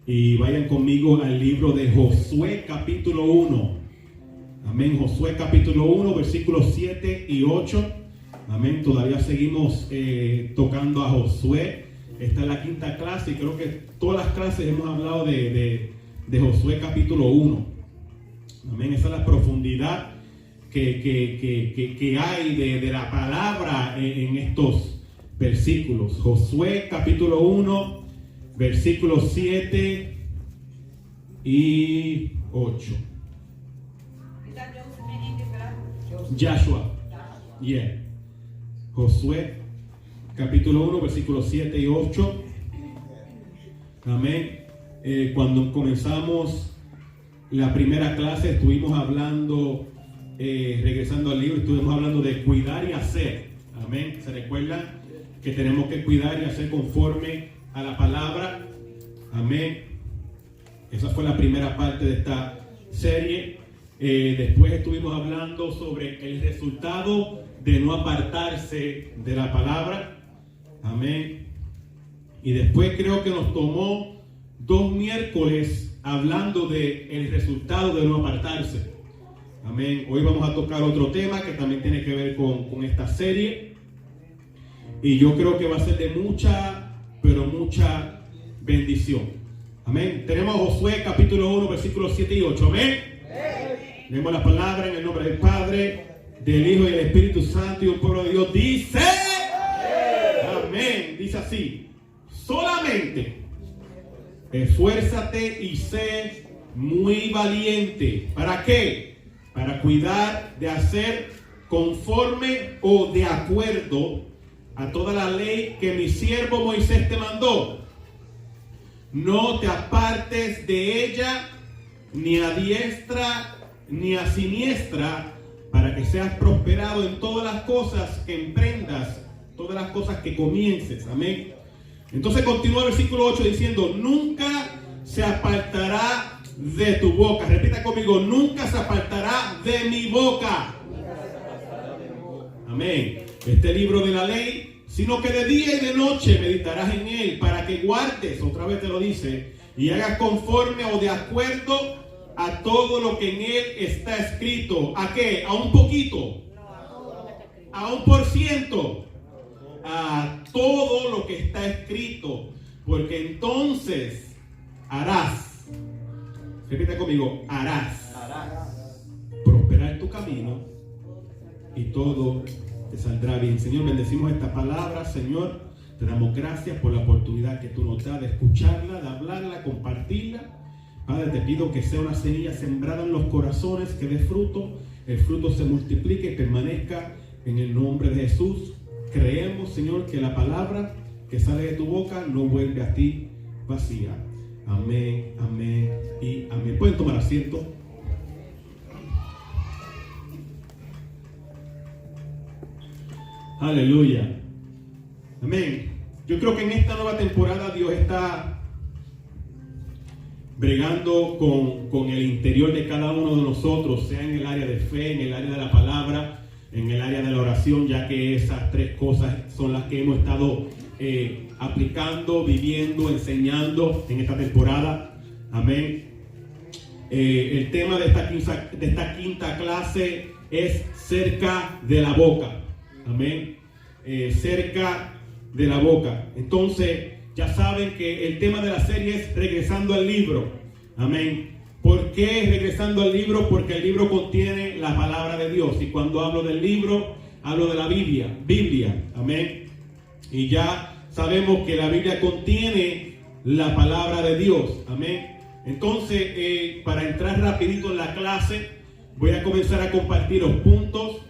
y vayan conmigo al libro de Josué capítulo 1. Amén. Josué capítulo 1, versículos 7 y 8. Amén. Todavía seguimos tocando a Josué. Esta es la quinta clase y creo que todas las clases hemos hablado de Josué capítulo 1. Amén. Esa es la profundidad que hay de la palabra en estos versículos. Josué capítulo 1, versículos 7 y 8. Joshua. Yeah. Josué capítulo 1, versículos 7 y 8. Amén. Cuando comenzamos la primera clase estuvimos hablando, regresando al libro, estuvimos hablando de cuidar y hacer. Amén. ¿Se recuerdan que tenemos que cuidar y hacer conforme a la palabra? Amén. Esa fue la primera parte de esta serie. Después estuvimos hablando sobre el resultado de no apartarse de la palabra. Amén. Y después creo que nos tomó 2 miércoles hablando de el resultado de no apartarse. Amén. Hoy vamos a tocar otro tema que también tiene que ver con esta serie. Y yo creo que va a ser de mucha, pero mucha bendición. Amén. Tenemos Josué capítulo 1, versículos 7 y 8. Amén. Leemos la palabra en el nombre del Padre, del Hijo y del Espíritu Santo, y un pueblo de Dios dice: amén. Dice así: solamente esfuérzate y sé muy valiente. ¿Para qué? Para cuidar de hacer conforme o de acuerdo a toda la ley que mi siervo Moisés te mandó. No te apartes de ella ni a diestra ni a siniestra, para que seas prosperado en todas las cosas que emprendas, todas las cosas que comiences. Amén. Entonces continúa el versículo 8 diciendo: nunca se apartará de tu boca. Repita conmigo: nunca se apartará de mi boca. Amén. Este libro de la ley, sino que de día y de noche meditarás en él, para que guardes, otra vez te lo dice, y hagas conforme o de acuerdo a todo lo que en él está escrito. ¿A qué? ¿A un poquito? ¿A un por ciento? A todo lo que está escrito, porque entonces harás, repita conmigo, harás prosperar tu camino y todo te saldrá bien. Señor, bendecimos esta palabra. Señor, te damos gracias por la oportunidad que tú nos das de escucharla, de hablarla, compartirla. Padre, te pido que sea una semilla sembrada en los corazones, que dé fruto, el fruto se multiplique y permanezca en el nombre de Jesús. Creemos, Señor, que la palabra que sale de tu boca no vuelve a ti vacía. Amén, amén y amén. Pueden tomar asiento. Aleluya. Amén. Yo creo que en esta nueva temporada Dios está bregando con el interior de cada uno de nosotros, sea en el área de fe, en el área de la palabra, en el área de la oración, ya que esas 3 cosas son las que hemos estado aplicando, viviendo, enseñando en esta temporada. Amén. El tema de esta quinta clase es cerca de la boca. Amén. Cerca de la boca. Entonces, ya saben que el tema de la serie es regresando al libro. Amén. ¿Por qué regresando al libro? Porque el libro contiene la palabra de Dios. Y cuando hablo del libro, hablo de la Biblia. Amén. Y ya sabemos que la Biblia contiene la palabra de Dios. Amén. Entonces, para entrar rapidito en la clase, voy a comenzar a compartir los puntos.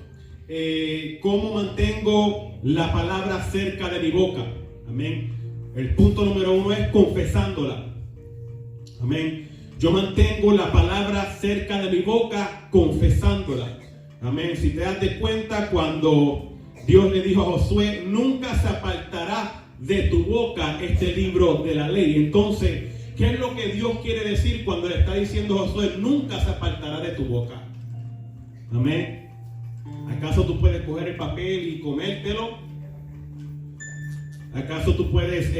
¿Cómo mantengo la palabra cerca de mi boca? Amén. El punto número 1 es confesándola. Amén. Yo mantengo la palabra cerca de mi boca confesándola. Amén. Si te das de cuenta, cuando Dios le dijo a Josué: nunca se apartará de tu boca este libro de la ley. Entonces, ¿qué es lo que Dios quiere decir cuando le está diciendo a Josué: nunca se apartará de tu boca? Amén. ¿Acaso tú puedes coger el papel y comértelo? ¿Acaso tú puedes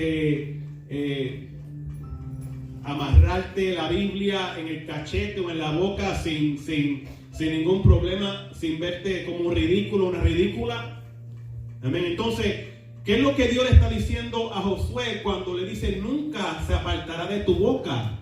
amarrarte la Biblia en el cachete o en la boca sin ningún problema, sin verte como un ridículo, una ridícula. Amén. Entonces, ¿qué es lo que Dios le está diciendo a Josué cuando le dice nunca se apartará de tu boca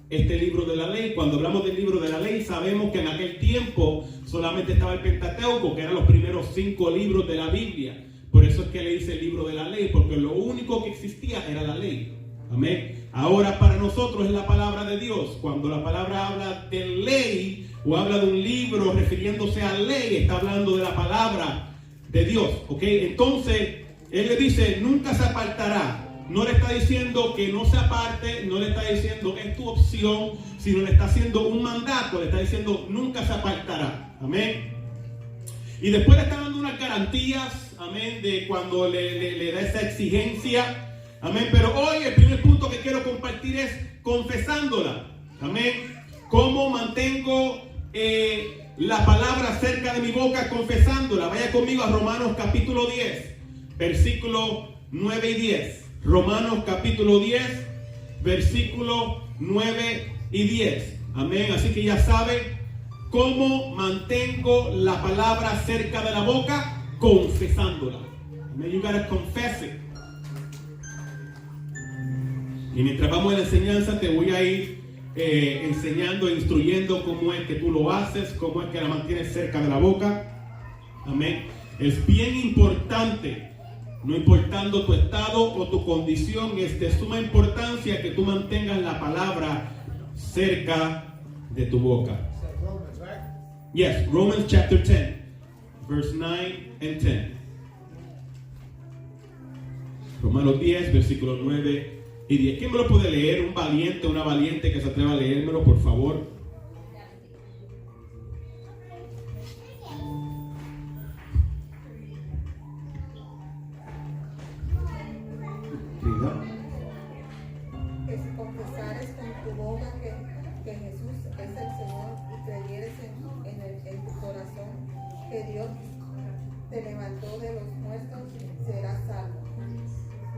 este libro de la ley? Cuando hablamos del libro de la ley, sabemos que en aquel tiempo solamente estaba el Pentateuco, que eran los primeros 5 libros de la Biblia. Por eso es que le dice el libro de la ley, porque lo único que existía era la ley. Amén. Ahora para nosotros es la palabra de Dios. Cuando la palabra habla de ley o habla de un libro refiriéndose a ley, está hablando de la palabra de Dios. ¿Ok? Entonces, él le dice, nunca se apartará. No le está diciendo que no se aparte, no le está diciendo es tu opción, sino le está haciendo un mandato, le está diciendo nunca se apartará. Amén. Y después le está dando unas garantías, amén, de cuando le da esa exigencia. Amén. Pero hoy el primer punto que quiero compartir es confesándola. Amén. ¿Cómo mantengo la palabra cerca de mi boca confesándola? Vaya conmigo a Romanos capítulo 10, versículos 9 y 10. Romanos capítulo 10, versículos 9 y 10. Amén. Así que ya saben cómo mantengo la palabra cerca de la boca, confesándola. Amén. You gotta confess it. Y mientras vamos a la enseñanza, te voy a ir enseñando e instruyendo cómo es que tú lo haces, cómo es que la mantienes cerca de la boca. Amén. Es bien importante, no importando tu estado o tu condición, es de suma importancia que tú mantengas la palabra cerca de tu boca. Yes, Romans chapter 10, verse 9 and 10. Romanos 10, versículos 9 y 10. ¿Quién me lo puede leer? Un valiente, una valiente que se atreva a leérmelo, por favor. Que si confesares con tu boca que Jesús es el Señor y creyeres en tu corazón que Dios te levantó de los muertos, serás salvo.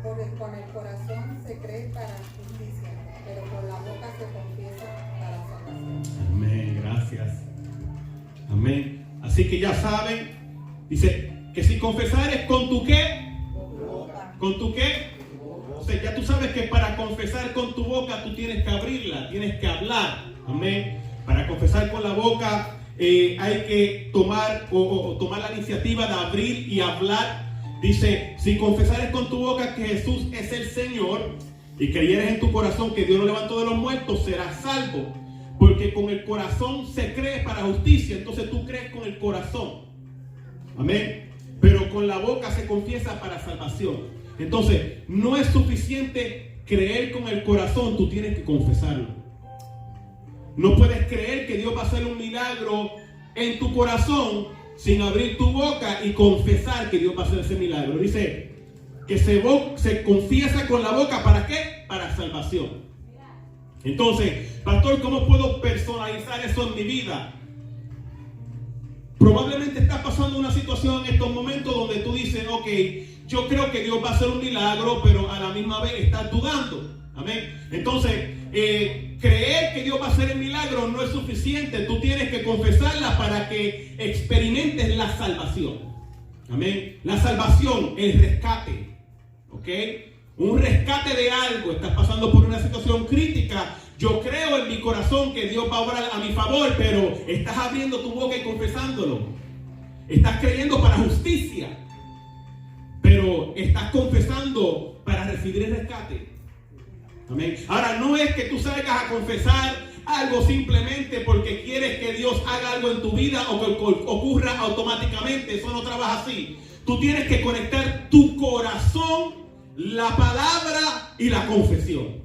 Porque con el corazón se cree para justicia, pero con la boca se confiesa para salvación. Amén, gracias. Amén. Así que ya saben, dice que si confesares con tu qué, con tu qué. O sea, ya tú sabes que para confesar con tu boca tú tienes que abrirla, tienes que hablar. Amén. Para confesar con la boca hay que tomar tomar la iniciativa de abrir y hablar. Dice, si confesares con tu boca que Jesús es el Señor y creyeres en tu corazón que Dios lo levantó de los muertos, serás salvo. Porque con el corazón se cree para justicia. Entonces tú crees con el corazón. Amén. Pero con la boca se confiesa para salvación. Entonces, no es suficiente creer con el corazón, tú tienes que confesarlo. No puedes creer que Dios va a hacer un milagro en tu corazón sin abrir tu boca y confesar que Dios va a hacer ese milagro. Dice que se confiesa con la boca, ¿para qué? Para salvación. Entonces, pastor, ¿cómo puedo personalizar eso en mi vida? Probablemente estás pasando una situación en estos momentos donde tú dices, ok, yo creo que Dios va a hacer un milagro, pero a la misma vez estás dudando. Amén. Entonces, creer que Dios va a hacer el milagro no es suficiente. Tú tienes que confesarla para que experimentes la salvación. Amén. La salvación, el rescate. ¿Ok? Un rescate de algo. Estás pasando por una situación crítica. Yo creo en mi corazón que Dios va a obrar a mi favor, pero estás abriendo tu boca y confesándolo. Estás creyendo para justicia, pero estás confesando para recibir el rescate. Amén. Ahora, no es que tú salgas a confesar algo simplemente porque quieres que Dios haga algo en tu vida o que ocurra automáticamente. Eso no trabaja así. Tú tienes que conectar tu corazón, la palabra y la confesión.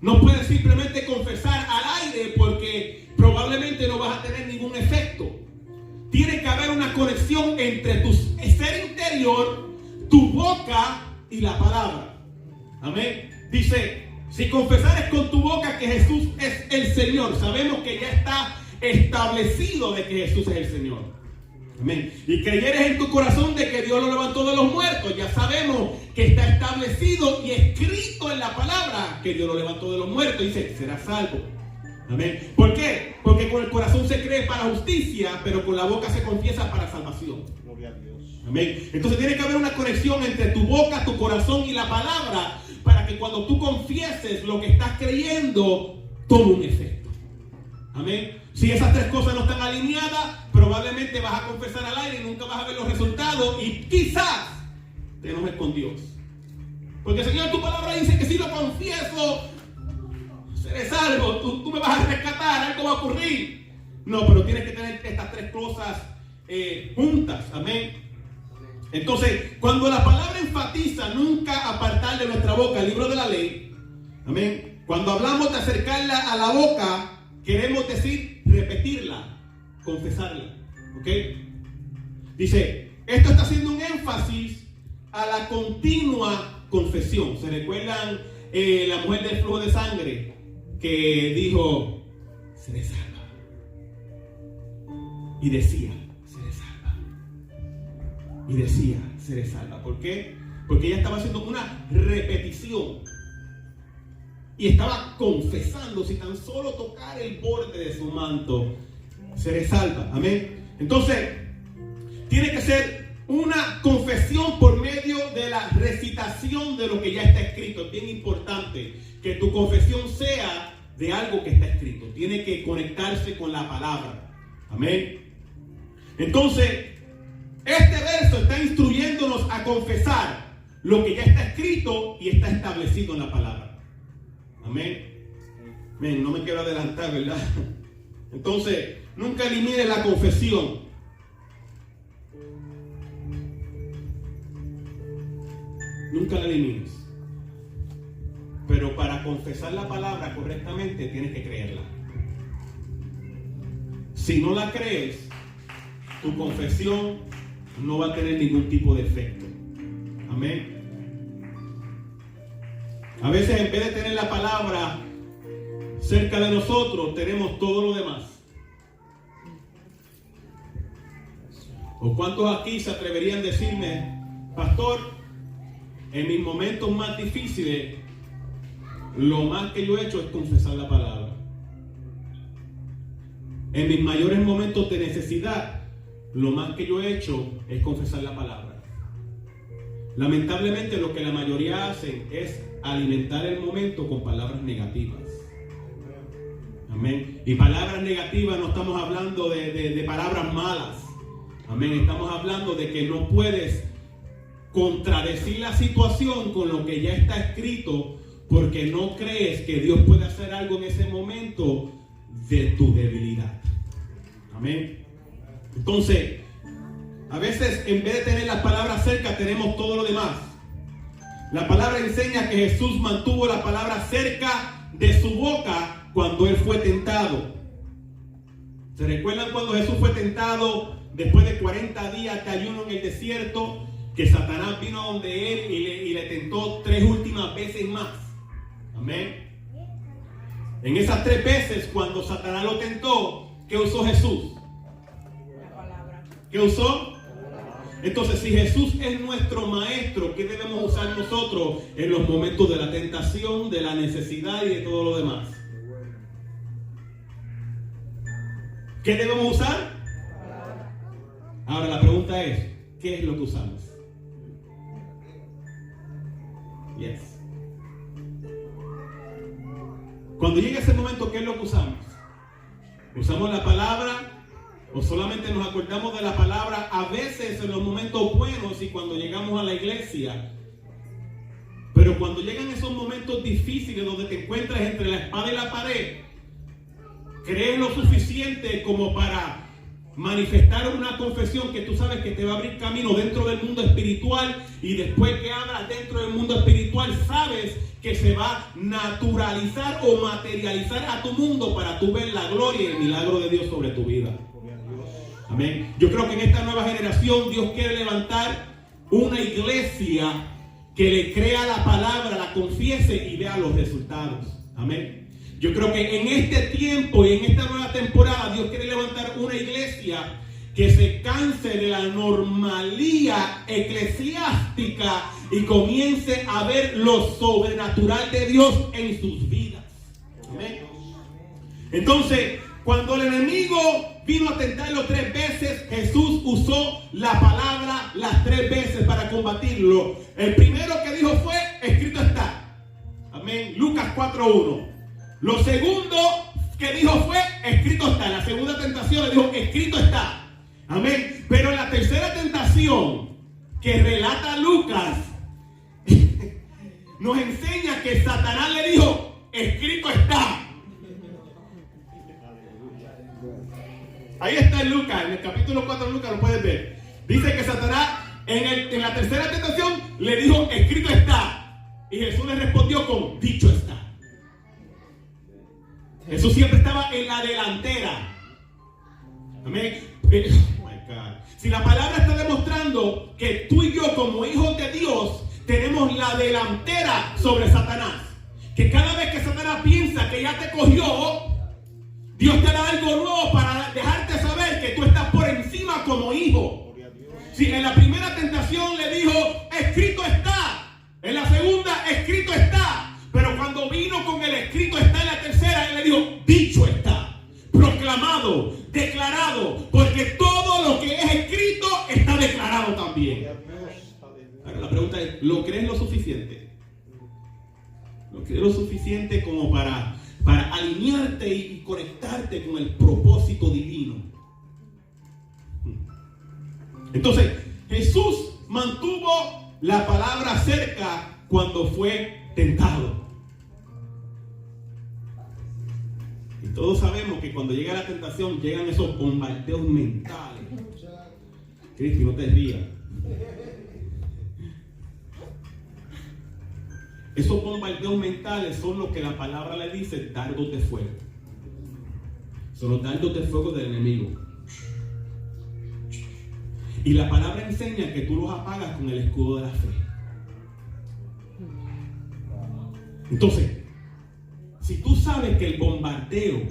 No puedes simplemente confesar al aire porque probablemente no vas a tener ningún efecto. Tiene que haber una conexión entre tu ser interior, tu boca y la palabra. Amén. Dice, si confesares con tu boca que Jesús es el Señor, sabemos que ya está establecido de que Jesús es el Señor. Amén. Y creyeres en tu corazón de que Dios lo levantó de los muertos. Ya sabemos que está establecido y escrito en la palabra que Dios lo levantó de los muertos. Dice, serás salvo. Amén. ¿Por qué? Porque con el corazón se cree para justicia, pero con la boca se confiesa para salvación. Gloria a Dios. Amén. Entonces tiene que haber una conexión entre tu boca, tu corazón y la palabra, para que cuando tú confieses lo que estás creyendo, tome un efecto. Amén. Si esas tres cosas no están alineadas, probablemente vas a confesar al aire y nunca vas a ver los resultados y quizás te enojes con Dios. Porque Señor, tu palabra dice que si lo confieso, seré salvo, tú me vas a rescatar, algo va a ocurrir. No, pero tienes que tener estas tres cosas juntas. Amén. Entonces, cuando la palabra enfatiza nunca apartar de nuestra boca el libro de la ley, amén. Cuando hablamos de acercarla a la boca, queremos decir repetirla, confesarla. ¿Ok? Dice, esto está haciendo un énfasis a la continua confesión. ¿Se recuerdan la mujer del flujo de sangre que dijo, seré salva? Y decía, seré salva. Y decía, seré salva. ¿Por qué? Porque ella estaba haciendo una repetición. Y estaba confesando, si tan solo tocar el borde de su manto, seré salva. Amén. Entonces, tiene que ser una confesión por medio de la recitación de lo que ya está escrito. Es bien importante que tu confesión sea de algo que está escrito. Tiene que conectarse con la palabra. Amén. Entonces, este verso está instruyéndonos a confesar lo que ya está escrito y está establecido en la palabra. Amén. Amén. No me quiero adelantar, ¿verdad? Entonces, nunca elimines la confesión. Nunca la elimines. Pero para confesar la palabra correctamente tienes que creerla. Si no la crees, tu confesión no va a tener ningún tipo de efecto. Amén. A veces en vez de tener la palabra cerca de nosotros, tenemos todo lo demás. ¿O cuántos aquí se atreverían a decirme, pastor, en mis momentos más difíciles, lo más que yo he hecho es confesar la palabra? En mis mayores momentos de necesidad, lo más que yo he hecho es confesar la palabra. Lamentablemente lo que la mayoría hacen es alimentar el momento con palabras negativas. Amén. Y palabras negativas no estamos hablando de palabras malas. Amén. Estamos hablando de que no puedes contradecir la situación con lo que ya está escrito porque no crees que Dios puede hacer algo en ese momento de tu debilidad. Amén. Entonces, a veces en vez de tener las palabras cerca, tenemos todo lo demás. La palabra enseña que Jesús mantuvo la palabra cerca de su boca cuando Él fue tentado. ¿Se recuerdan cuando Jesús fue tentado después de 40 días de ayuno en el desierto? Que Satanás vino donde Él y le tentó 3 últimas veces más. Amén. En esas 3 veces cuando Satanás lo tentó, ¿qué usó Jesús? La palabra. ¿Qué usó? Entonces, si Jesús es nuestro maestro, ¿qué debemos usar nosotros en los momentos de la tentación, de la necesidad y de todo lo demás? ¿Qué debemos usar? Ahora la pregunta es, ¿qué es lo que usamos? Yes. Cuando llegue ese momento, ¿qué es lo que usamos? ¿Usamos la palabra? ¿O solamente nos acordamos de la palabra a veces en los momentos buenos y cuando llegamos a la iglesia? Pero cuando llegan esos momentos difíciles donde te encuentras entre la espada y la pared, ¿crees lo suficiente como para manifestar una confesión que tú sabes que te va a abrir camino dentro del mundo espiritual? Y después que abras dentro del mundo espiritual, sabes que se va a naturalizar o materializar a tu mundo para tú ver la gloria y el milagro de Dios sobre tu vida. Amén. Yo creo que en esta nueva generación Dios quiere levantar una iglesia que le crea la palabra, la confiese y vea los resultados. Amén. Yo creo que en este tiempo y en esta nueva temporada Dios quiere levantar una iglesia que se canse de la normalía eclesiástica y comience a ver lo sobrenatural de Dios en sus vidas. Amén. Entonces, cuando el enemigo vino a tentarlo 3 veces, Jesús usó la palabra las 3 veces para combatirlo. El primero que dijo fue, escrito está. Amén. Lucas 4:1. Lo segundo que dijo fue, escrito está. La segunda tentación le dijo, escrito está. Amén. Pero la tercera tentación que relata Lucas nos enseña que Satanás le dijo, escrito está. Ahí está en Lucas, en el capítulo 4 de Lucas, lo puedes ver. Dice que Satanás en la tercera tentación le dijo, escrito está. Y Jesús le respondió con, dicho está. Jesús siempre estaba en la delantera. Amén. Oh my God. Si la palabra está demostrando que tú y yo como hijos de Dios tenemos la delantera sobre Satanás, que cada vez que Satanás piensa que ya te cogió, Dios te da algo nuevo para dejarte saber que tú estás por encima como hijo. Si en la primera tentación le dijo, escrito está. En la segunda, escrito está. Pero cuando vino con el escrito está en la tercera, él le dijo, dicho está. Proclamado, declarado. Porque todo lo que es escrito está declarado también. Ahora la pregunta es, ¿lo crees lo suficiente? ¿Lo crees lo suficiente como para alinearte y conectarte con el propósito divino? Entonces, Jesús mantuvo la palabra cerca cuando fue tentado. Y todos sabemos que cuando llega la tentación, llegan esos bombardeos mentales. Cristi, no te rías. Esos bombardeos mentales son lo que la palabra le dice dardos de fuego. Son los dardos de fuego del enemigo. Y la palabra enseña que tú los apagas con el escudo de la fe. Entonces, si tú sabes que el bombardeo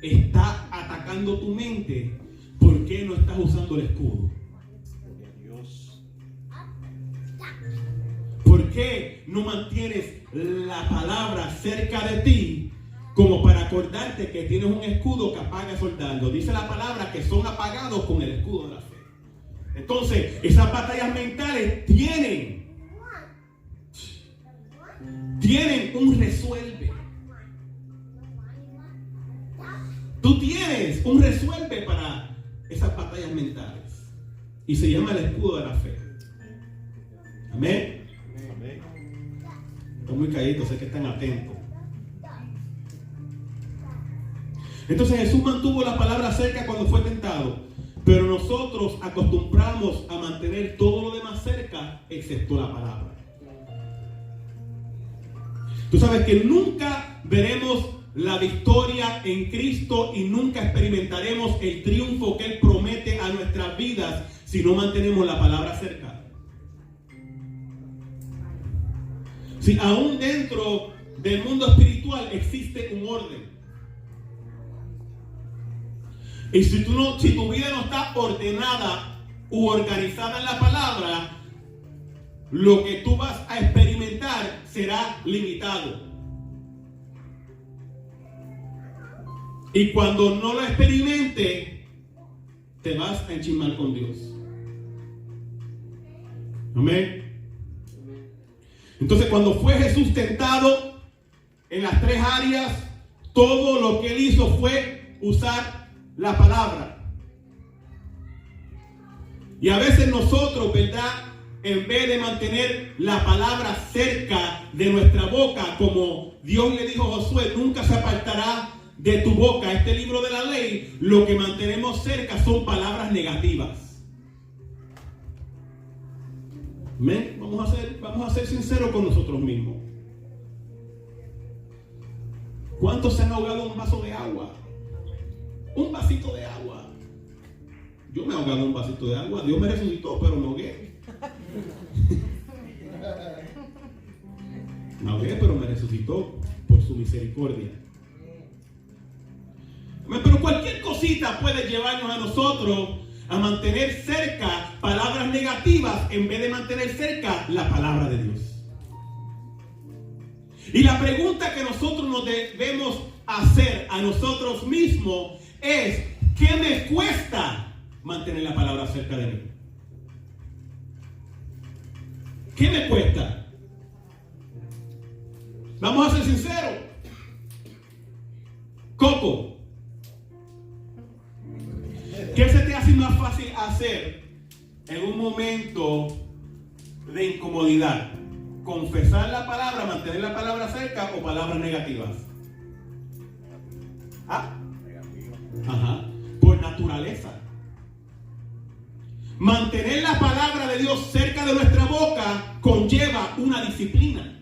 está atacando tu mente, ¿por qué no estás usando el escudo? ¿Por qué no mantienes la palabra cerca de ti como para acordarte que tienes un escudo que apaga esos dardos? Dice la palabra que son apagados con el escudo de la fe. Entonces, esas batallas mentales tienen un resuelve. Tú tienes un resuelve para esas batallas mentales. Y se llama el escudo de la fe. Amén. Están muy calladitos, sé que están atentos. Entonces Jesús mantuvo la palabra cerca cuando fue tentado, pero nosotros acostumbramos a mantener todo lo demás cerca excepto la palabra. Tú sabes que nunca veremos la victoria en Cristo y nunca experimentaremos el triunfo que Él promete a nuestras vidas si no mantenemos la palabra cerca. Si aún dentro del mundo espiritual existe un orden. Y si tu vida no está ordenada u organizada en la palabra, lo que tú vas a experimentar será limitado. Y cuando no lo experimente, te vas a enchismar con Dios. Amén. Entonces, cuando fue Jesús tentado en las 3 áreas, todo lo que Él hizo fue usar la palabra. Y a veces nosotros, ¿verdad?, en vez de mantener la palabra cerca de nuestra boca, como Dios le dijo a Josué, nunca se apartará de tu boca este libro de la ley, lo que mantenemos cerca son palabras negativas. ¿Amén? Vamos a ser sinceros con nosotros mismos. ¿Cuántos se han ahogado en un vaso de agua? Un vasito de agua. Yo me he ahogado en un vasito de agua. Dios me resucitó, pero me ahogué. Me ahogué, pero me resucitó por su misericordia. Pero cualquier cosita puede llevarnos a nosotros a mantener cerca palabras negativas en vez de mantener cerca la palabra de Dios. Y la pregunta que nosotros nos debemos hacer a nosotros mismos es: ¿qué me cuesta mantener la palabra cerca de mí? ¿Qué me cuesta? Vamos a ser sinceros. Coco, ¿qué se te hace más fácil hacer en un momento de incomodidad? ¿Confesar la palabra, mantener la palabra cerca o palabras negativas? ¿Ah? Ajá. Por naturaleza. Mantener la palabra de Dios cerca de nuestra boca conlleva una disciplina.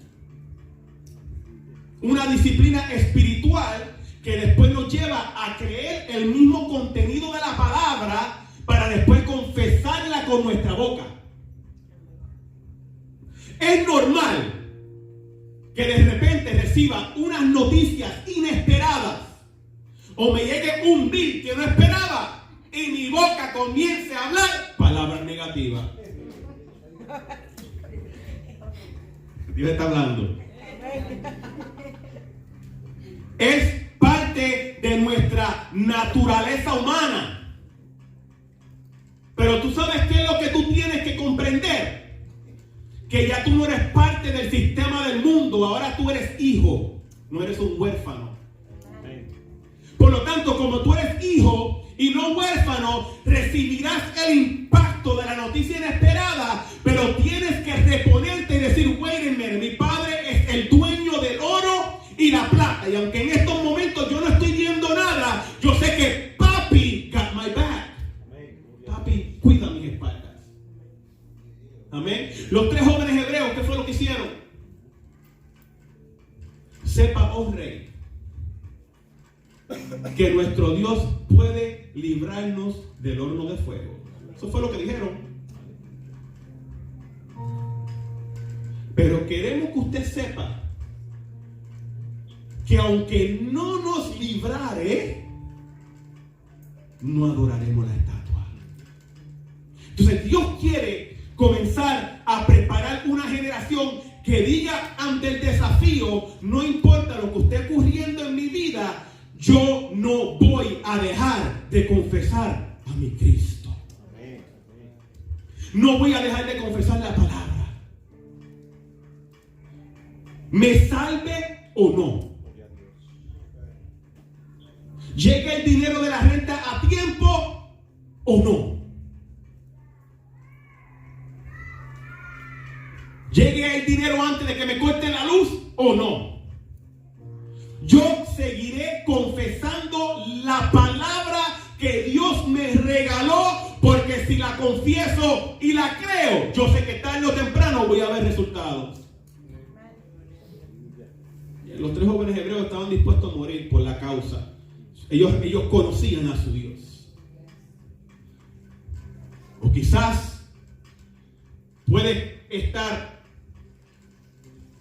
Una disciplina espiritual que después nos lleva a creer el mismo contenido de la palabra para después confesarla con nuestra boca. Es normal que de repente reciba unas noticias inesperadas o me llegue un bill que no esperaba y mi boca comience a hablar palabras negativas. Dios está hablando. Es parte de nuestra naturaleza humana. Pero tú sabes qué es lo que tú tienes que comprender. Que ya tú no eres parte del sistema del mundo. Ahora tú eres hijo. No eres un huérfano. Por lo tanto, como tú eres hijo y no huérfano, recibirás el impacto de la noticia inesperada. Pero tienes que reponerte y decir: wait a minute, mi padre es el dueño del oro y la plata. Y aunque en estos momentos yo no estoy viendo nada, yo sé que papi got my back. Papi cuida mis espaldas. Amén. Los 3 jóvenes hebreos, ¿qué fue lo que hicieron? Sepa, oh rey, que nuestro Dios puede librarnos del horno de fuego. Eso fue lo que dijeron. Pero queremos que usted sepa que aunque no nos librare, no adoraremos la estatua. Entonces Dios quiere comenzar a preparar una generación que diga ante el desafío: no importa lo que esté ocurriendo en mi vida, yo no voy a dejar de confesar a mi Cristo. No voy a dejar de confesar la palabra. Me salve o no. ¿Llega el dinero de la renta a tiempo o no? ¿Llegue el dinero antes de que me corten la luz o no? Yo seguiré confesando la palabra que Dios me regaló, porque si la confieso y la creo, yo sé que tarde o temprano voy a ver resultados. Los 3 jóvenes hebreos estaban dispuestos a morir por la causa. Ellos conocían a su Dios. O quizás puede estar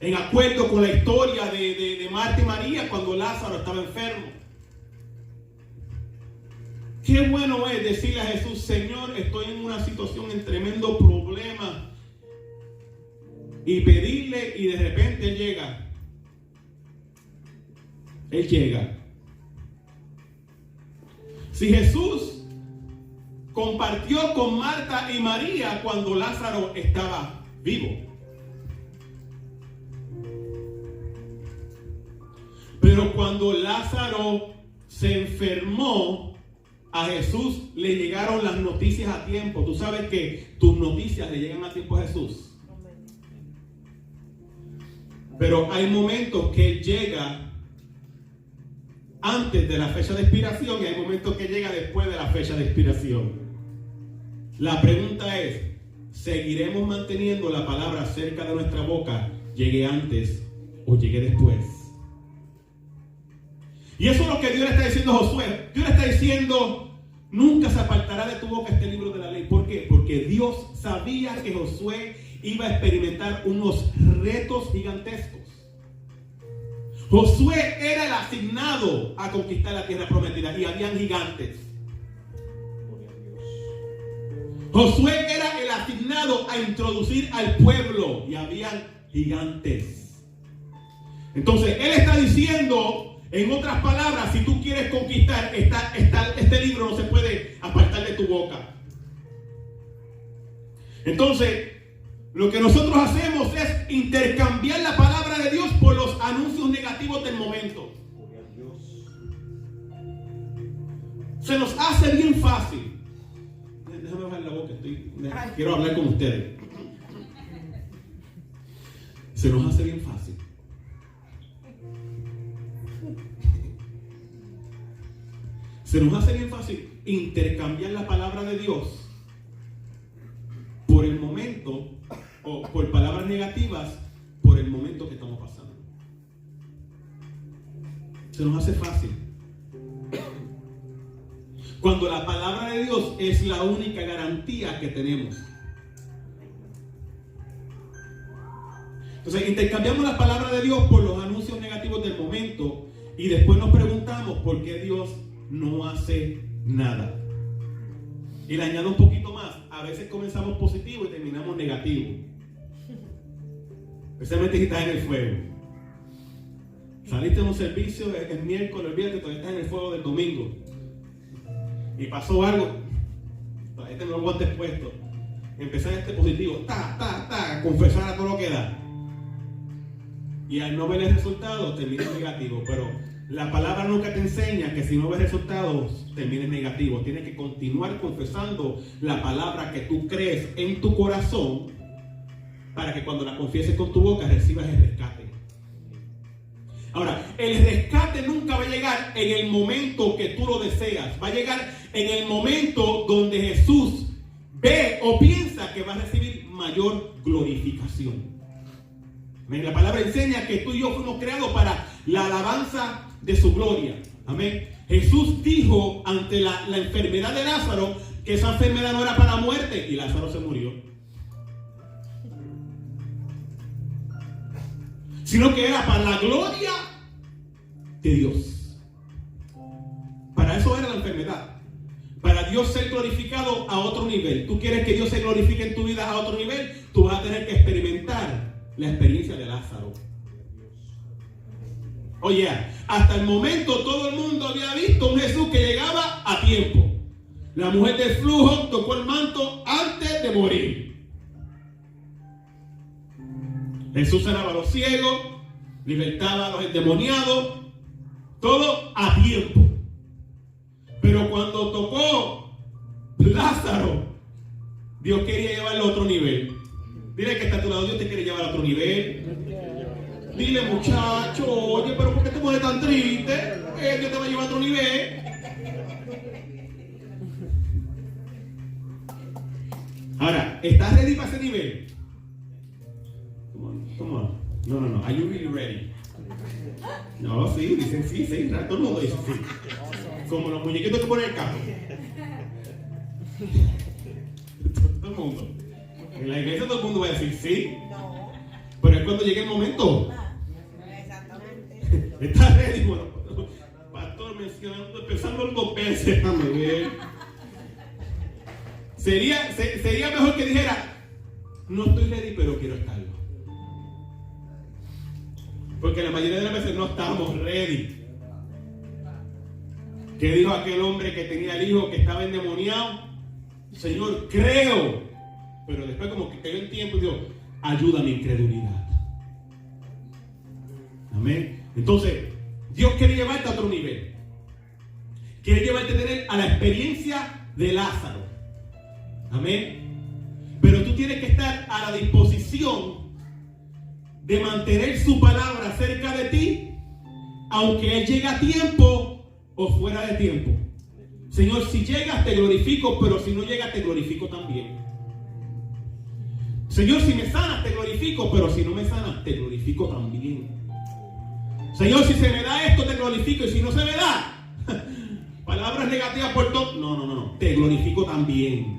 en acuerdo con la historia de Marta y María cuando Lázaro estaba enfermo. Qué bueno es decirle a Jesús: Señor, estoy en una situación, en tremendo problema, y pedirle, y de repente Él llega. Él llega. Si Jesús compartió con Marta y María cuando Lázaro estaba vivo, pero cuando Lázaro se enfermó, a Jesús le llegaron las noticias a tiempo. Tú sabes que tus noticias le llegan a tiempo a Jesús. Pero hay momentos que Él llega antes de la fecha de expiración y hay momentos que llega después de la fecha de expiración. La pregunta es: ¿seguiremos manteniendo la palabra cerca de nuestra boca, llegue antes o llegue después? Y eso es lo que Dios le está diciendo a Josué. Dios le está diciendo: nunca se apartará de tu boca este libro de la ley. ¿Por qué? Porque Dios sabía que Josué iba a experimentar unos retos gigantescos. Josué era el asignado a conquistar la tierra prometida y habían gigantes. Josué era el asignado a introducir al pueblo y habían gigantes. Entonces él está diciendo, en otras palabras, si tú quieres conquistar, este libro no se puede apartar de tu boca. Entonces, lo que nosotros hacemos es intercambiar la palabra de Dios por los anuncios negativos del momento. Se nos hace bien fácil. Déjame bajar la boca, quiero hablar con ustedes. Se nos hace bien fácil. Se nos hace bien fácil intercambiar la palabra de Dios por el momento, o por palabras negativas, por el momento que estamos pasando. Se nos hace fácil. Cuando la palabra de Dios es la única garantía que tenemos. Entonces intercambiamos la palabra de Dios por los anuncios negativos del momento y después nos preguntamos por qué Dios no hace nada. Y le añado un poquito más. A veces comenzamos positivo y terminamos negativo. Especialmente si estás en el fuego. Saliste de un servicio el miércoles, olvídate, todavía estás en el fuego del domingo. Y pasó algo. Todavía tengo los guantes puestos. Empezar este positivo. Confesar a todo lo que da. Y al no ver el resultado, terminas negativo. Pero la palabra nunca te enseña que si no ves resultados, termines negativo. Tienes que continuar confesando la palabra que tú crees en tu corazón para que cuando la confieses con tu boca recibas el rescate. Ahora, el rescate nunca va a llegar en el momento que tú lo deseas. Va a llegar en el momento donde Jesús ve o piensa que va a recibir mayor glorificación. La palabra enseña que tú y yo fuimos creados para la alabanza de su gloria. Amén. Jesús dijo ante la enfermedad de Lázaro que esa enfermedad no era para muerte y Lázaro se murió, sino que era para la gloria de Dios. Para eso era la enfermedad, para Dios ser glorificado a otro nivel. Tú quieres que Dios se glorifique en tu vida a otro nivel, tú vas a tener que experimentar la experiencia de Lázaro. Oye, hasta el momento todo el mundo había visto un Jesús que llegaba a tiempo. La mujer del flujo tocó el manto antes de morir. Jesús sanaba a los ciegos, libertaba a los endemoniados, todo a tiempo. Pero cuando tocó Lázaro, Dios quería llevarlo a otro nivel. Dile que está a tu lado, Dios te quiere llevar a otro nivel. Dile, muchacho, oye, pero ¿por qué te pones tan triste? Dios te va a llevar a otro nivel. Ahora, ¿estás ready para ese nivel? Come on. No. Are you really ready? No, sí, dicen sí. Todo el mundo dice sí. Como los muñequitos que ponen el carro. Todo el mundo. En la iglesia todo el mundo va a decir sí. No. Pero es cuando llegue el momento. Exactamente. ¿Estás ready? Bueno, pastor, empezando el 2 veces. Déjame ver. Sería mejor que dijera, no estoy ready, pero quiero estarlo. Porque la mayoría de las veces no estamos ready. ¿Qué dijo aquel hombre que tenía el hijo que estaba endemoniado? Señor, creo. Pero después como que cayó el tiempo y dijo, ayuda a mi incredulidad. Amén. Entonces, Dios quiere llevarte a otro nivel. Quiere llevarte a la experiencia de Lázaro. Amén. Pero tú tienes que estar a la disposición de mantener su palabra cerca de ti, aunque Él llegue a tiempo o fuera de tiempo. Señor, si llegas te glorifico, pero si no llegas te glorifico también. Señor, si me sanas te glorifico, pero si no me sanas te glorifico también. Señor, si se me da esto te glorifico, y si no se me da, palabras negativas por todo, no, te glorifico también.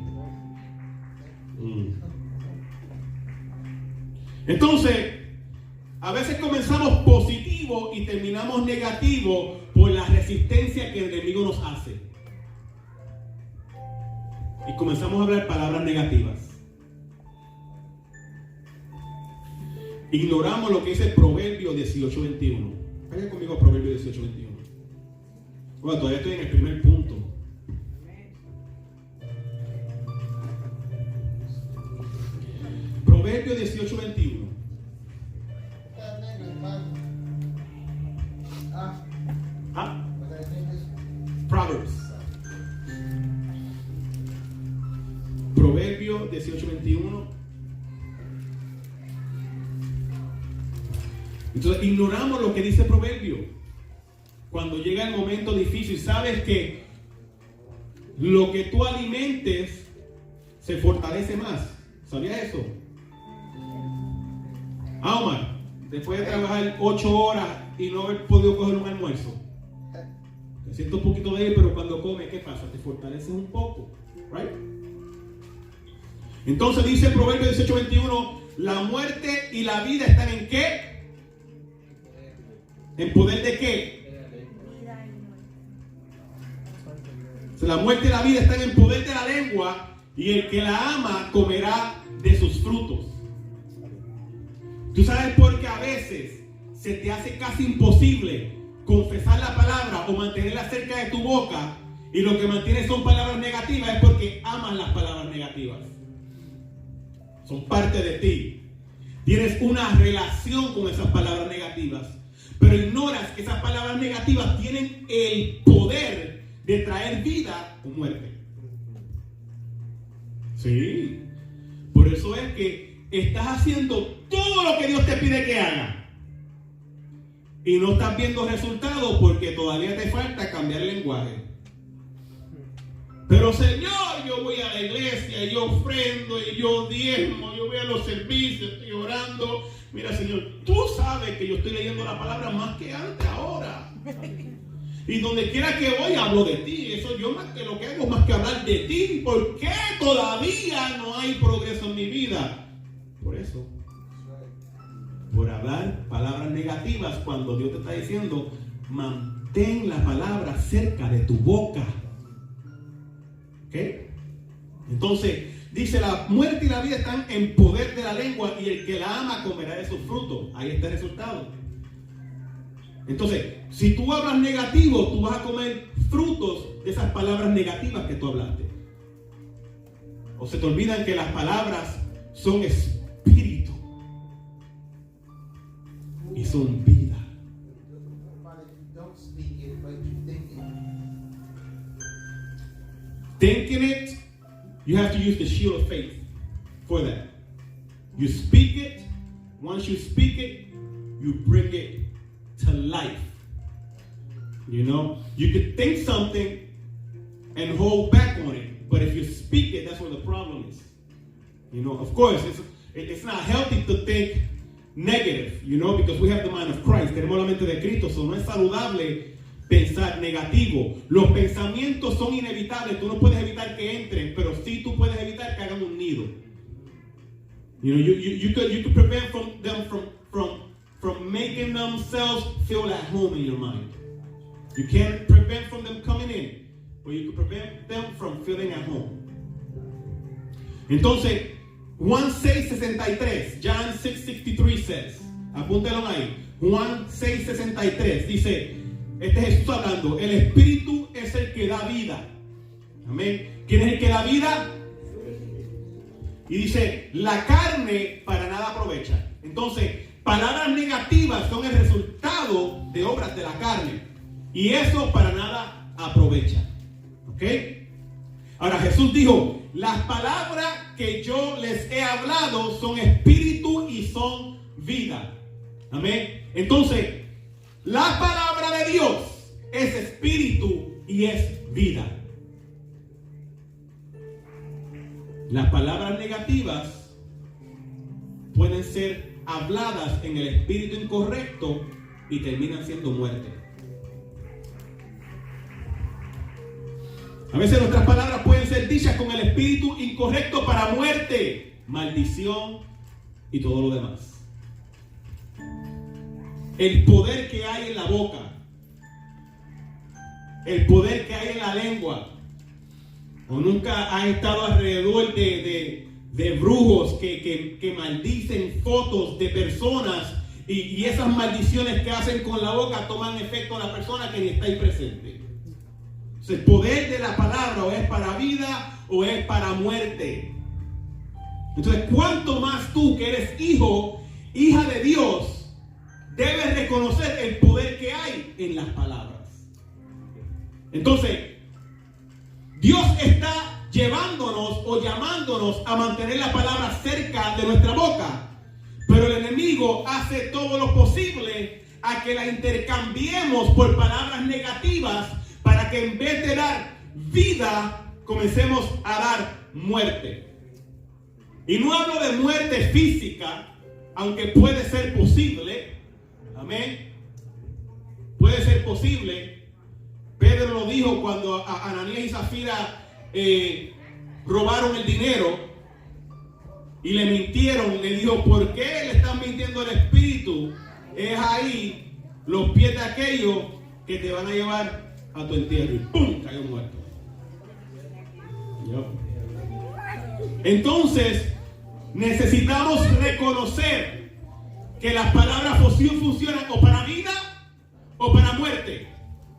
Entonces, a veces comenzamos positivo y terminamos negativo por la resistencia que el enemigo nos hace. y comenzamos a hablar palabras negativas. Ignoramos lo que dice Proverbio 18:21. Vayan conmigo a Proverbio 18:21. Bueno, todavía estoy en el primer punto. Proverbio 18:21. Proverbs. Proverbio 18:21. Entonces ignoramos lo que dice Proverbio. Cuando llega el momento difícil, sabes que lo que tú alimentes se fortalece más. ¿Sabías eso? Omar, después de trabajar 8 horas y no haber podido coger un almuerzo, te siento un poquito débil, pero cuando comes, ¿qué pasa? Te fortaleces un poco, right? Entonces dice Proverbio 18:21, la muerte y la vida están ¿en qué? ¿En poder de qué? La muerte y la vida están en poder de la lengua, y el que la ama comerá de sus frutos. ¿Tú sabes por qué a veces se te hace casi imposible confesar la palabra o mantenerla cerca de tu boca, y lo que mantienes son palabras negativas? Es porque amas las palabras negativas. Son parte de ti. Tienes una relación con esas palabras negativas, pero ignoras que esas palabras negativas tienen el poder de traer vida o muerte. Sí. Por eso es que estás haciendo todo lo que Dios te pide que hagas y no estás viendo resultados porque todavía te falta cambiar el lenguaje. Pero Señor, yo voy a la iglesia, yo ofrendo, y yo diezmo, yo voy a los servicios, estoy orando. Mira, Señor, tú sabes que yo estoy leyendo la palabra más que antes ahora. Y donde quiera que voy hablo de ti. Eso yo más que lo que hago es más que hablar de ti. ¿Por qué todavía no hay progreso en mi vida? Por eso. Por hablar palabras negativas cuando Dios te está diciendo, mantén la palabra cerca de tu boca. ¿Ok? Entonces, dice, la muerte y la vida están en poder de la lengua, y el que la ama comerá de sus frutos. Ahí está el resultado. Entonces, si tú hablas negativo, tú vas a comer frutos de esas palabras negativas que tú hablaste. O se te olvidan que las palabras son espíritu y son vida. Thinking it, you have to use the shield of faith for that. You speak it. Once you speak it, you bring it to life. You know, you could think something and hold back on it, but if you speak it, that's where the problem is. You know, of course, it's not healthy to think negative, you know, because we have the mind of Christ. Tenemos la mente de Cristo, so no es saludable pensar negativo. Los pensamientos son inevitables. Tú no puedes evitar que entren, pero sí tú puedes evitar que hagan un nido. You know, you could prevent them from making themselves feel at home in your mind. You can't prevent from them coming in, but you can prevent them from feeling at home. Entonces, Juan 6:63, John 6:63 says, apúntelo ahí, Juan 6:63 dice, este es Jesús hablando, el Espíritu es el que da vida. Amén. ¿Quién es el que da vida? Y dice, la carne para nada aprovecha. Entonces, palabras negativas son el resultado de obras de la carne. Y eso para nada aprovecha. ¿Ok? Ahora Jesús dijo, las palabras que yo les he hablado son espíritu y son vida. Amén. Entonces, la palabra de Dios es espíritu y es vida. Las palabras negativas pueden ser habladas en el espíritu incorrecto y terminan siendo muerte. A veces nuestras palabras pueden ser dichas con el espíritu incorrecto para muerte, maldición y todo lo demás. El poder que hay en la boca, el poder que hay en la lengua, o nunca has estado alrededor de brujos que maldicen fotos de personas y esas maldiciones que hacen con la boca toman efecto a la persona que ni está ahí presente. El poder de la palabra o es para vida o es para muerte. Entonces, cuánto más tú que eres hijo, hija de Dios, debes reconocer el poder que hay en las palabras. Entonces, Dios está llevándonos o llamándonos a mantener la palabra cerca de nuestra boca, pero el enemigo hace todo lo posible a que la intercambiemos por palabras negativas para que en vez de dar vida, comencemos a dar muerte. Y no hablo de muerte física, aunque puede ser posible. Amén. Puede ser posible. Pedro lo dijo cuando a Ananías y Zafira robaron el dinero y le mintieron. Le dijo, ¿por qué le están mintiendo al Espíritu? Es ahí los pies de aquellos que te van a llevar a tu entierro. Y ¡pum! Cayó muerto. Entonces, necesitamos reconocer que las palabras funcionan o para vida o para muerte.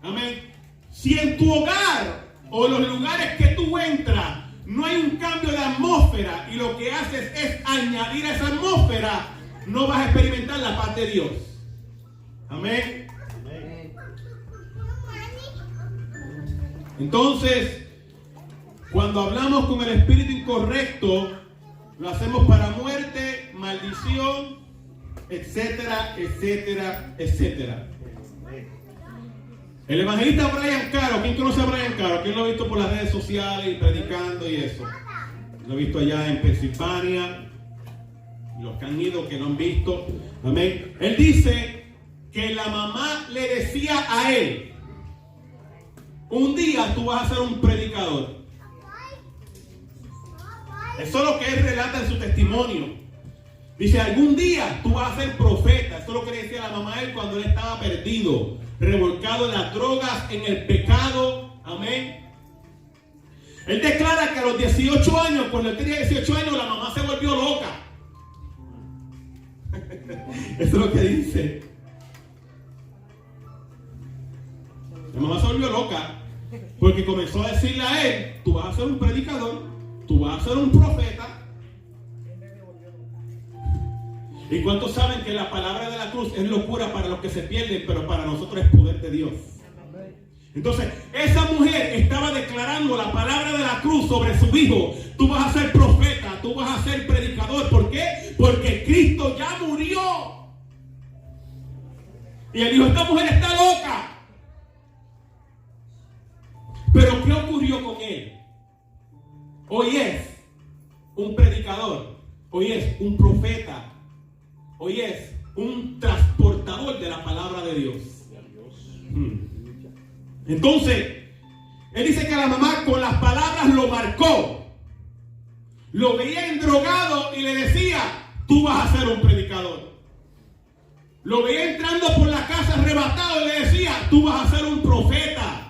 Amén. Si en tu hogar o los lugares que tú entras no hay un cambio de atmósfera y lo que haces es añadir a esa atmósfera, no vas a experimentar la paz de Dios. Amén. Entonces, cuando hablamos con el espíritu incorrecto, lo hacemos para muerte, maldición, etcétera, etcétera, etcétera. El evangelista Brian Caro, ¿quién conoce a Brian Caro? ¿Quién lo ha visto por las redes sociales y predicando y eso? Lo he visto allá en Pensilvania, los que han ido, que lo han visto. Amén. Él dice que la mamá le decía a él, un día tú vas a ser un predicador. Eso es lo que él relata en su testimonio. Dice, algún día tú vas a ser profeta. Eso es lo que le decía la mamá a él cuando él estaba perdido, revolcado en las drogas, en el pecado. Amén. Él declara que a los 18 años, cuando él tenía 18 años, la mamá se volvió loca. Eso es lo que dice. La mamá se volvió loca porque comenzó a decirle a él, tú vas a ser un predicador, tú vas a ser un profeta. ¿Y cuántos saben que la palabra de la cruz es locura para los que se pierden, pero para nosotros es poder de Dios? Entonces, esa mujer estaba declarando la palabra de la cruz sobre su hijo. Tú vas a ser profeta, tú vas a ser predicador. ¿Por qué? Porque Cristo ya murió. Y él dijo, esta mujer está loca. Pero ¿qué ocurrió con él? Hoy es un predicador, hoy es un profeta, hoy es un transportador de la palabra de Dios. Entonces, él dice que la mamá con las palabras lo marcó. Lo veía endrogado y le decía, tú vas a ser un predicador. Lo veía entrando por la casa arrebatado y le decía, tú vas a ser un profeta.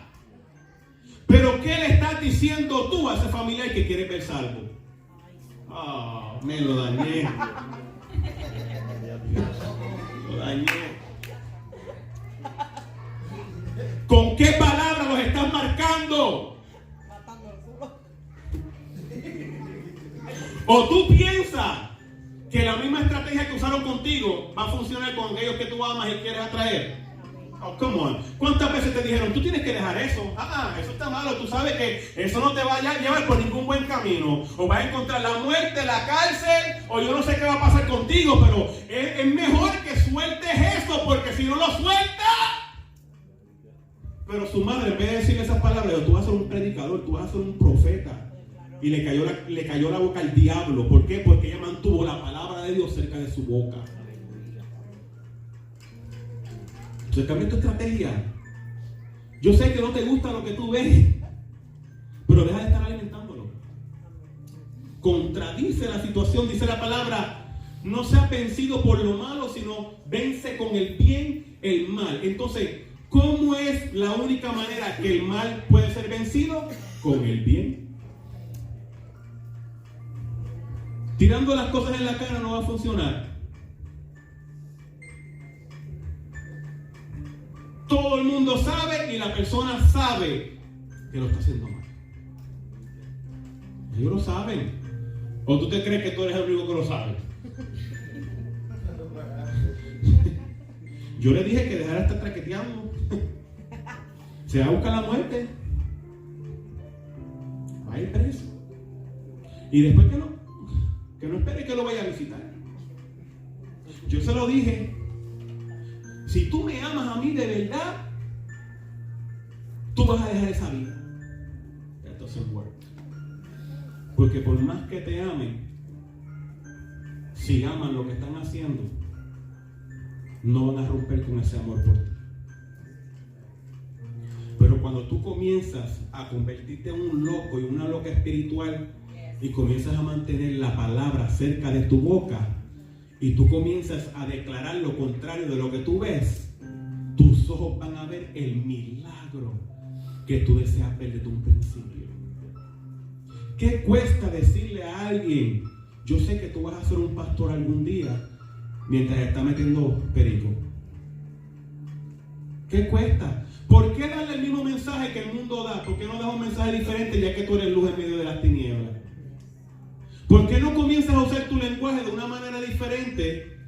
Pero ¿qué le estás diciendo tú a ese familiar que quiere ver salvo? Me lo dañé. Lo dañé. ¿Con qué palabras los estás marcando? ¿O tú piensas que la misma estrategia que usaron contigo va a funcionar con aquellos que tú amas y quieres atraer? Oh, come on. ¿Cuántas veces te dijeron, tú tienes que dejar eso? Eso está malo. Tú sabes que eso no te va a llevar por ningún buen camino. O vas a encontrar la muerte, la cárcel, o yo no sé qué va a pasar contigo, pero es mejor que sueltes eso, porque si no lo sueltas. Pero su madre, en vez de decirle esas palabras, tú vas a ser un predicador, tú vas a ser un profeta. Y le cayó la boca al diablo. ¿Por qué? Porque ella mantuvo la palabra de Dios cerca de su boca. Entonces cambia tu estrategia. Yo sé que no te gusta lo que tú ves, pero deja de estar alimentándolo. Contradice la situación, dice la palabra, no seas vencido por lo malo, sino vence con el bien el mal. Entonces, ¿cómo es la única manera que el mal puede ser vencido? Con el bien. Tirando las cosas en la cara no va a funcionar. Todo el mundo sabe y la persona sabe que lo está haciendo mal. Ellos lo saben. ¿O tú te crees que tú eres el único que lo sabe? Yo le dije que dejara de estar traqueteando. Se va a buscar la muerte. Va a ir preso. Y después que no espere que lo vaya a visitar. Yo se lo dije. Si tú me amas a mí de verdad, tú vas a dejar esa vida. Entonces, bueno. Porque por más que te amen, si aman lo que están haciendo, no van a romper con ese amor por ti. Pero cuando tú comienzas a convertirte en un loco y una loca espiritual y comienzas a mantener la palabra cerca de tu boca y tú comienzas a declarar lo contrario de lo que tú ves, tus ojos van a ver el milagro que tú deseas ver desde un principio. ¿Qué cuesta decirle a alguien: yo sé que tú vas a ser un pastor algún día, mientras está metiendo perico? ¿Qué cuesta? ¿Por qué darle el mismo mensaje que el mundo da? ¿Por qué no das un mensaje diferente ya que tú eres luz en medio de las tinieblas? ¿Por qué no comienzas a usar tu lenguaje de una manera diferente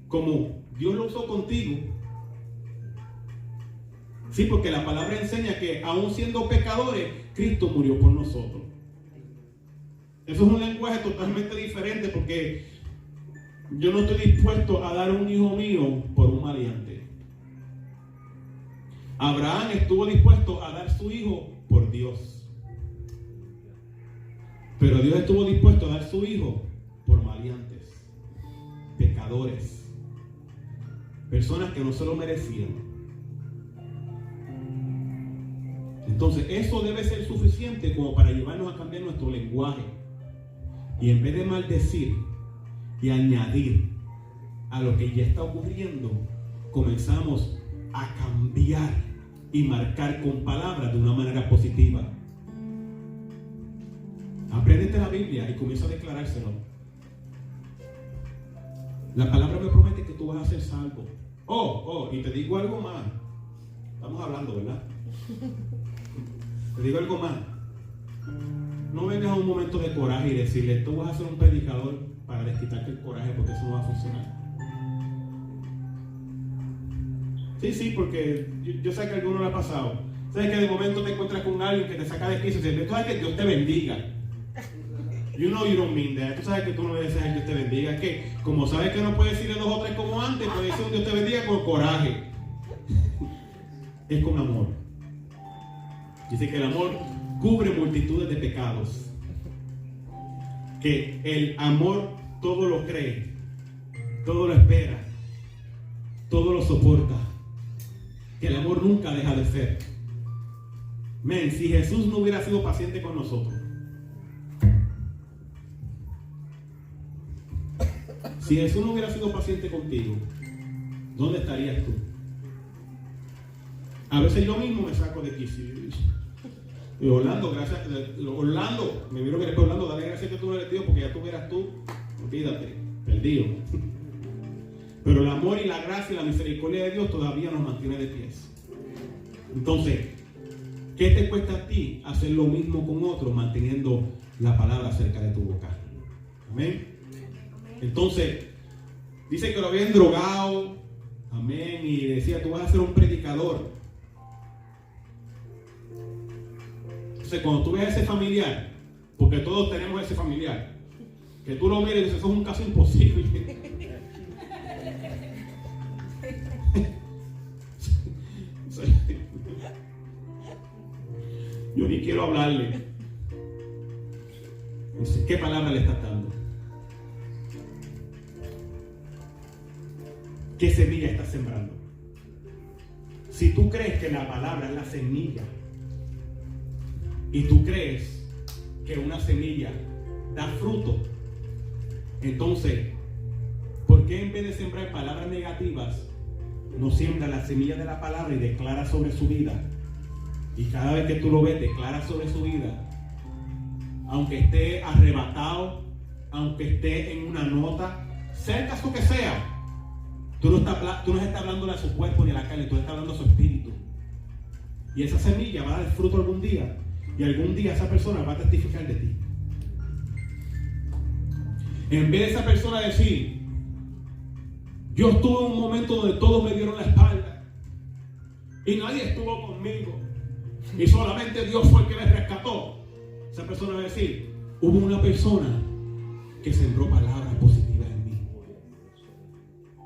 como Dios lo usó contigo? Sí, porque la palabra enseña que aún siendo pecadores, Cristo murió por nosotros. Eso es un lenguaje totalmente diferente, porque yo no estoy dispuesto a dar un hijo mío por un maleante. Abraham estuvo dispuesto a dar su hijo por Dios. Pero Dios estuvo dispuesto a dar su hijo por maleantes, pecadores, personas que no se lo merecían. Entonces, eso debe ser suficiente como para llevarnos a cambiar nuestro lenguaje. Y en vez de maldecir y añadir a lo que ya está ocurriendo, comenzamos a cambiar y marcar con palabras de una manera positiva. Apréndete la Biblia y comienza a declarárselo. La palabra me promete que tú vas a ser salvo. Y te digo algo más. Estamos hablando, ¿verdad? Te digo algo más. No vengas a un momento de coraje y decirle: tú vas a ser un predicador para desquitarte el coraje, porque eso no va a funcionar. Sí, porque yo sé que a alguno le ha pasado. Sabes que de momento te encuentras con alguien que te saca de quicio y dice: tú sabes que Dios te bendiga. You know you don't mean that. Tú sabes que tú no debes decir Dios te bendiga. Es que como sabes que no puedes decirle 2 o 3 como antes, puedes decir un Dios te bendiga con coraje. Es con amor. Dice que el amor cubre multitudes de pecados. Que el amor todo lo cree, todo lo espera, todo lo soporta. Que el amor nunca deja de ser. Men, si Jesús no hubiera sido paciente con nosotros, si Jesús no hubiera sido paciente contigo, ¿dónde estarías tú? A veces yo mismo me saco de quicio. Y Orlando, gracias. Orlando, me miro que eres Orlando, dale gracias que tú no eres Dios, porque ya tú eras tú, olvídate, perdido. Pero el amor y la gracia y la misericordia de Dios todavía nos mantiene de pies. Entonces, ¿qué te cuesta a ti hacer lo mismo con otros, manteniendo la palabra cerca de tu boca? Amén. Entonces, dice que lo habían drogado, amén, y decía: tú vas a ser un predicador. Entonces, cuando tú ves a ese familiar, porque todos tenemos ese familiar, que tú lo mires y dices: eso es un caso imposible. Yo ni quiero hablarle. Dice: ¿qué palabra le estás dando? ¿Qué semilla estás sembrando? Si tú crees que la palabra es la semilla, y tú crees que una semilla da fruto, entonces, ¿por qué en vez de sembrar palabras negativas, no siembra la semilla de la palabra y declara sobre su vida? Y cada vez que tú lo ves, declara sobre su vida. Aunque esté arrebatado, aunque esté en una nota, sea el caso que sea, tú no estás hablando a su cuerpo ni a la carne, tú estás hablando a su espíritu. Y esa semilla va a dar fruto algún día, y algún día esa persona va a testificar de ti. En vez de esa persona decir, yo estuve en un momento donde todos me dieron la espalda y nadie estuvo conmigo y solamente Dios fue el que me rescató, esa persona va a decir, hubo una persona que sembró palabras positivas en mí.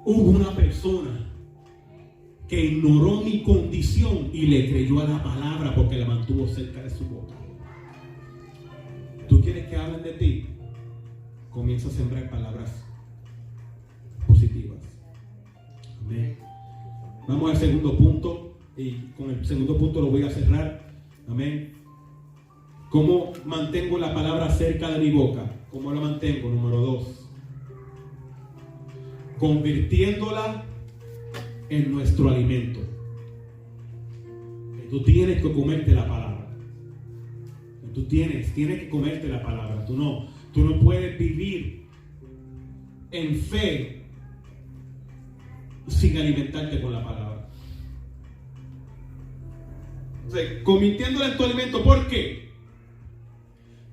Hubo una persona que ignoró mi condición y le creyó a la palabra porque la mantuvo cerca de su boca. ¿Tú quieres que hablen de ti? Comienza a sembrar palabras positivas. Amén. Vamos al segundo punto, y con el segundo punto lo voy a cerrar. Amén. ¿Cómo mantengo la palabra cerca de mi boca? ¿Cómo la mantengo? Número 2. Convirtiéndola en nuestro alimento. Tú tienes que comerte la palabra. Tú tienes que comerte la palabra. Tú no puedes vivir en fe sin alimentarte con la palabra. O sea, convirtiéndola en tu alimento. ¿Por qué?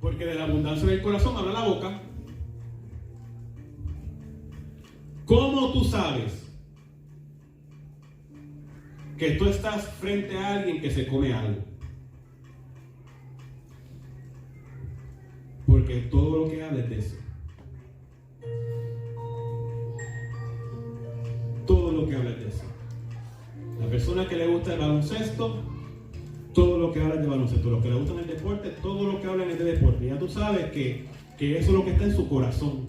Porque de la abundancia del corazón habla la boca. ¿Cómo tú sabes que tú estás frente a alguien que se come algo? Porque todo lo que habla es de eso. Todo lo que habla es de eso. La persona que le gusta el baloncesto, todo lo que habla es de baloncesto. Los que le gustan el deporte, todo lo que hablan es de deporte. Ya tú sabes que eso es lo que está en su corazón.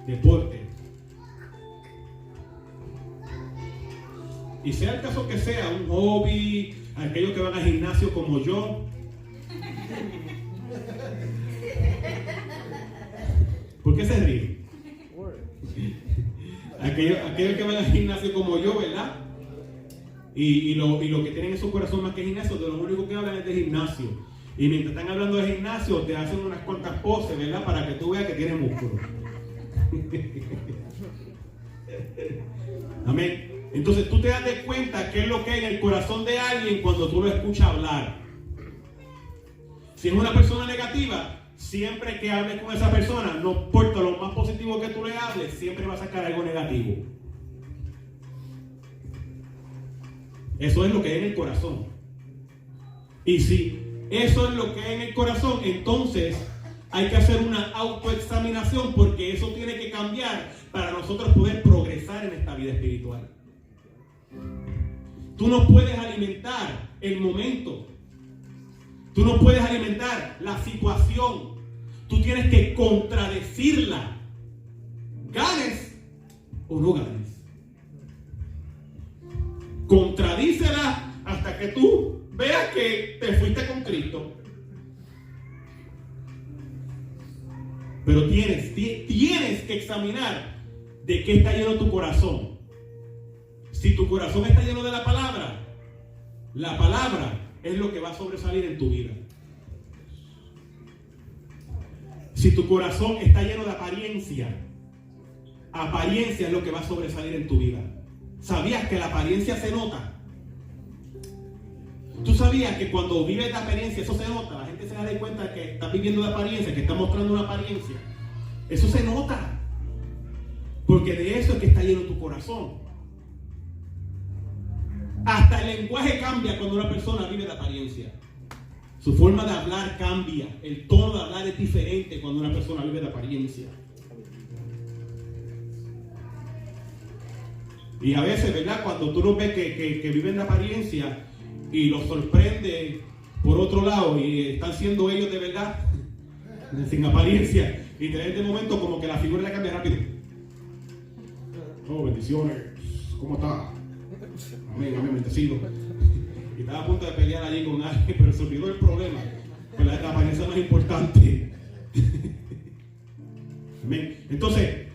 Deporte. Y sea el caso que sea, un hobby, aquellos que van al gimnasio como yo. ¿Por qué se ríe? Aquellos que van al gimnasio como yo, ¿verdad? Y lo que tienen en su corazón más que gimnasio, de lo único que hablan es de gimnasio. Y mientras están hablando de gimnasio, te hacen unas cuantas poses, ¿verdad? Para que tú veas que tiene músculo. Amén. Entonces tú te das de cuenta qué es lo que hay en el corazón de alguien cuando tú lo escuchas hablar. Si es una persona negativa, siempre que hables con esa persona, no importa lo más positivo que tú le hables, siempre va a sacar algo negativo. Eso es lo que hay en el corazón. Y si eso es lo que hay en el corazón, entonces hay que hacer una autoexaminación, porque eso tiene que cambiar para nosotros poder progresar en esta vida espiritual. Tú no puedes alimentar el momento. Tú no puedes alimentar la situación. Tú tienes que contradecirla. Ganes o no ganes. Contradícela hasta que tú veas que te fuiste con Cristo. Pero tienes que examinar de qué está lleno tu corazón. Si tu corazón está lleno de la palabra es lo que va a sobresalir en tu vida. Si tu corazón está lleno de apariencia es lo que va a sobresalir en tu vida. ¿Sabías que la apariencia se nota? ¿Tú sabías que cuando vives de apariencia eso se nota? La gente se da cuenta que está viviendo de apariencia, que está mostrando una apariencia. Eso se nota. Porque de eso es que está lleno tu corazón. Hasta el lenguaje cambia cuando una persona vive de apariencia. Su forma de hablar cambia. El tono de hablar es diferente cuando una persona vive de apariencia. Y a veces, ¿verdad? Cuando tú los ves que viven de apariencia y los sorprende por otro lado y están siendo ellos de verdad, sin apariencia, y de este momento como que la figura le cambia rápido. Oh, bendiciones. ¿Cómo está? Amén, bendecido. Y estaba a punto de pelear allí con alguien, pero se olvidó el problema. Pues la apariencia más importante. Amén. Entonces,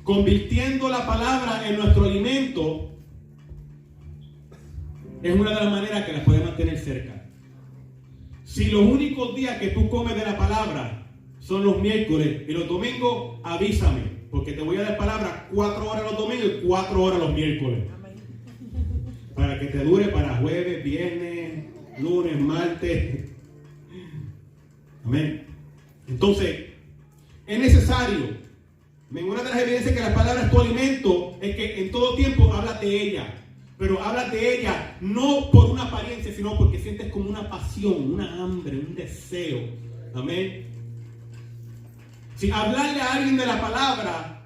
convirtiendo la palabra en nuestro alimento es una de las maneras que la puede mantener cerca. Si los únicos días que tú comes de la palabra son los miércoles. Y los domingos avísame, porque te voy a dar palabra 4 horas los domingos y 4 horas los miércoles. Para que te dure para jueves, viernes, lunes, martes. Amén. Entonces, es necesario. Una de las evidencias que la palabra es tu alimento es que en todo tiempo hablas de ella. Pero hablas de ella no por una apariencia, sino porque sientes como una pasión, una hambre, un deseo. Amén. Si hablarle a alguien de la palabra,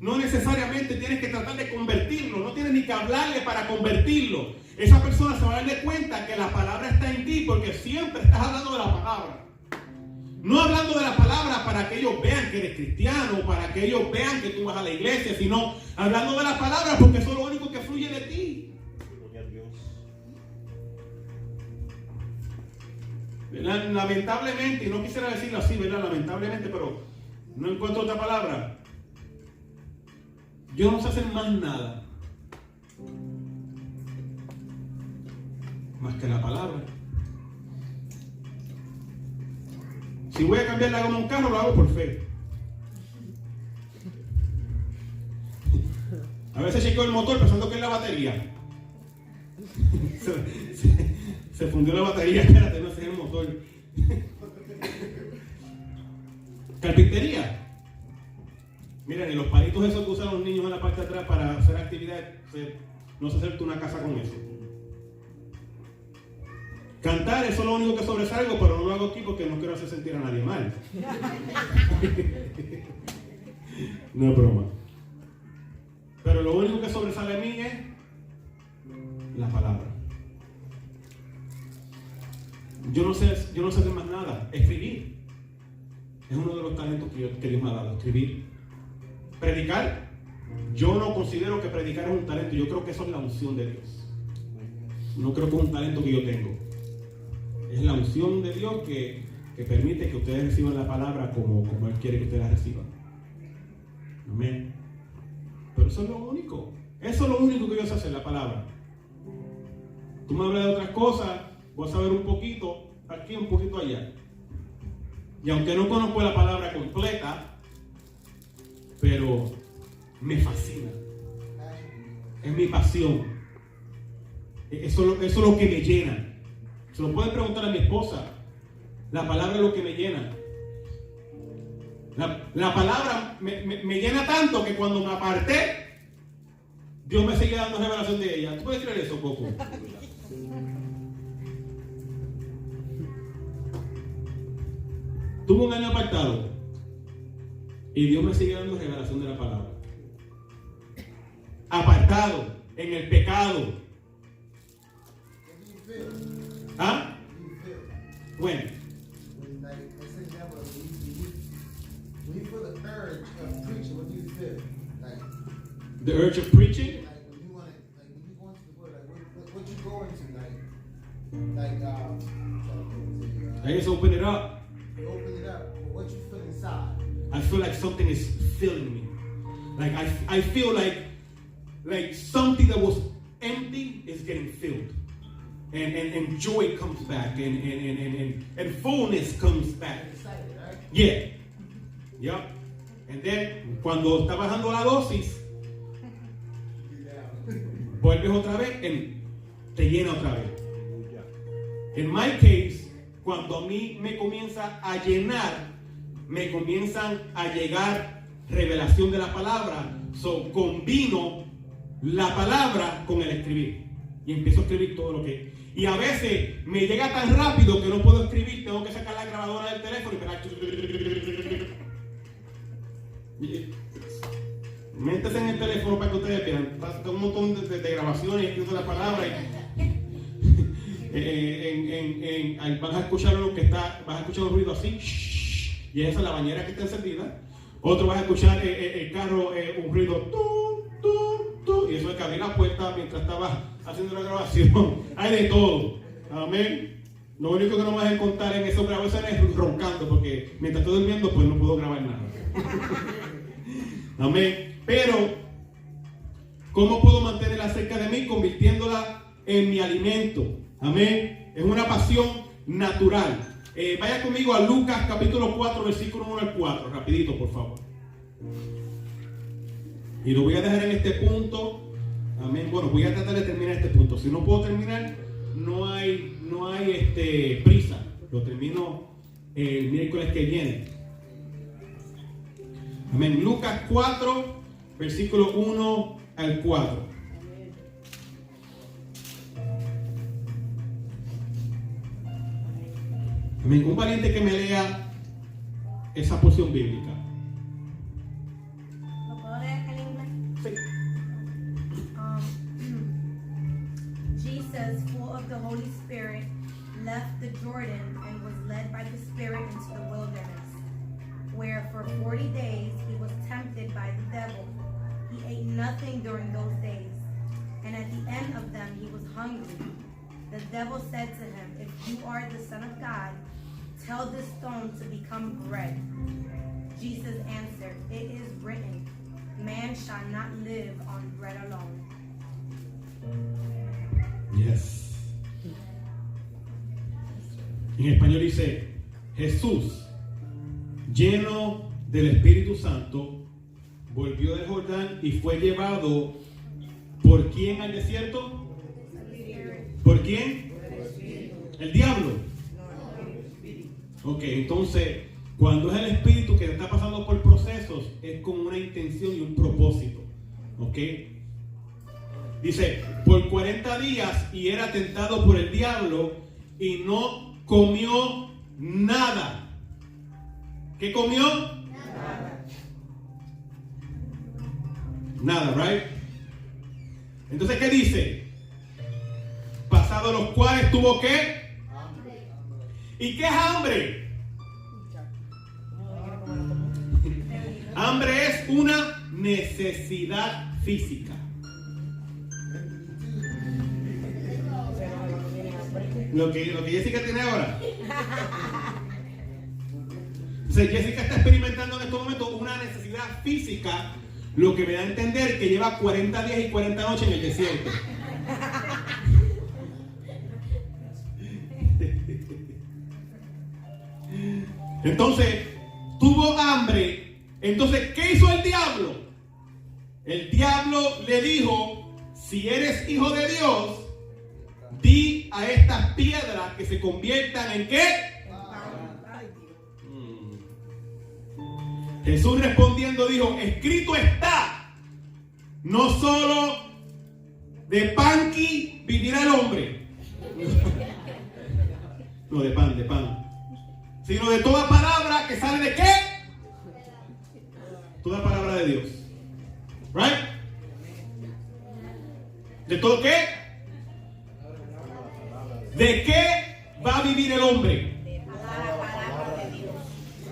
no necesariamente tienes que tratar de convertirlo. No tienes ni que hablarle para convertirlo. Esa persona se va a dar cuenta que la palabra está en ti porque siempre estás hablando de la palabra. No hablando de la palabra para que ellos vean que eres cristiano, para que ellos vean que tú vas a la iglesia, sino hablando de la palabra porque eso es lo único que fluye de ti. ¿Verdad? Lamentablemente, y no quisiera decirlo así, ¿verdad? Lamentablemente, pero no encuentro otra palabra. Yo no sé hacer más nada más que la palabra. Si voy a cambiar la goma de un carro, lo hago por fe. A veces chequeo el motor pensando que es la batería. Se fundió la batería, espérate, no es el motor. Carpintería. Miren, y los palitos esos que usan los niños en la parte de atrás para hacer actividad, no sé hacerte una casa con eso. Cantar, eso es lo único que sobresalgo, pero no lo hago aquí porque no quiero hacer sentir a nadie mal. No es broma. Pero lo único que sobresale a mí es la palabra. Yo no sé hacer más nada. Escribir es uno de los talentos que Dios me ha dado. Escribir. Predicar. Yo no considero que predicar es un talento. Yo creo que eso es la unción de Dios. No creo que es un talento que yo tengo. Es la unción de Dios que permite que ustedes reciban la palabra como Él quiere que ustedes la reciban. Amén. Pero eso es lo único. Eso es lo único que yo sé hacer, la palabra. Tú me hablas de otras cosas, voy a saber un poquito aquí, un poquito allá. Y aunque no conozco la palabra completa, pero me fascina. Es mi pasión. Eso es lo que me llena. Se lo pueden preguntar a mi esposa. La palabra es lo que me llena. La palabra me llena tanto que cuando me aparté, Dios me sigue dando revelación de ella. ¿Tú puedes creer eso, Coco? Tuve un año apartado y Dios me sigue dando revelación de la palabra. Apartado en el pecado. ¿Ah? Bueno. When you feel the urge of preaching, what do you feel? Like the urge of preaching? Like when you want it, like when you go into the word, like what you go into, I just open it up. You open it up, but what you feel inside? I feel like something is filling me. Like I feel like something that was empty is getting filled. And joy comes back and fullness comes back. Excited, right? Yeah. Yep. And then cuando está bajando la dosis, vuelves otra vez y te llena otra vez. En my case, cuando a mí me comienza a llenar, me comienzan a llegar revelación de la palabra. So combino la palabra con el escribir y empiezo a escribir todo lo que. Y a veces me llega tan rápido que no puedo escribir, tengo que sacar la grabadora del teléfono y esperar. Métese en el teléfono para que ustedes vean. Está un montón de grabaciones escritas de la palabra. Vas a escuchar vas a escuchar un ruido así. Y esa es la bañera que está encendida. Otro vas a escuchar el carro, un ruido. Y eso es que abrí la puerta mientras estaba haciendo la grabación. Hay de todo. Amén. Lo único que no me vas a encontrar en esas grabaciones es roncando, porque mientras estoy durmiendo, pues no puedo grabar nada. Amén. Pero, ¿cómo puedo mantenerla cerca de mí? Convirtiéndola en mi alimento. Amén. Es una pasión natural. Vaya conmigo a Lucas capítulo 4, versículo 1 al 4, rapidito por favor. Y lo voy a dejar en este punto. Amén. Bueno, voy a tratar de terminar este punto. Si no puedo terminar, no hay prisa. Lo termino el miércoles que viene. Amén. Lucas 4, versículo 1 al 4. Amén. Un valiente que me lea esa porción bíblica. ¿Lo puedo leer en inglés? Jesus, full of the Holy Spirit, left the Jordan and was led by the Spirit into the wilderness, where for 40 days he was tempted by the devil. He ate nothing during those days, and at the end of them he was hungry. The devil said to him, "If you are the Son of God, tell this stone to become bread." Jesus answered, "It is written, man shall not live on bread alone." Yes. En español dice, Jesús, lleno del Espíritu Santo, volvió del Jordán y fue llevado ¿por quién al desierto? ¿Por quién? El diablo. Ok, entonces, cuando es el Espíritu que está pasando por procesos, es con una intención y un propósito. Ok. Dice, por 40 días y era tentado por el diablo y no comió nada. ¿Qué comió? Nada, right? Entonces, ¿qué dice? Pasado los cuales tuvo ¿qué? ¿Y qué es hambre? Hambre es una necesidad física. Lo que Jessica tiene ahora. O sea, Jessica está experimentando en estos momentos una necesidad física, lo que me da a entender que lleva 40 días y 40 noches en el desierto. Entonces, tuvo hambre. Entonces, ¿qué hizo el diablo? El diablo le dijo, si eres hijo de Dios, di a estas piedras que se conviertan en ¿qué? Jesús respondiendo dijo, escrito está, no solo de pan vivirá el hombre. No, de pan. Sino de toda palabra que sale de ¿qué? Toda palabra de Dios. Right? ¿De todo qué? ¿De qué va a vivir el hombre?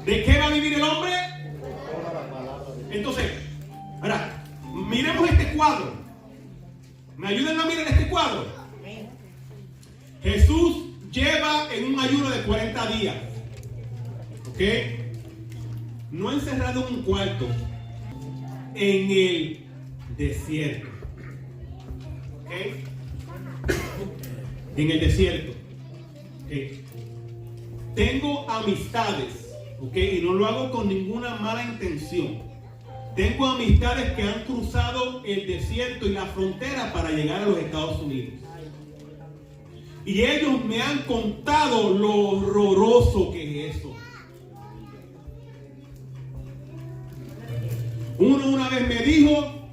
¿De qué va a vivir el hombre? Entonces, ahora, miremos este cuadro. ¿Me ayudan a mirar este cuadro? Jesús lleva en un ayuno de 40 días. ¿Ok? No encerrado en un cuarto, en el desierto. ¿Ok? En el desierto. ¿Ok? Tengo amistades, ¿ok? Y no lo hago con ninguna mala intención. Tengo amistades que han cruzado el desierto y la frontera para llegar a los Estados Unidos. Y ellos me han contado lo horroroso que es eso. Uno una vez me dijo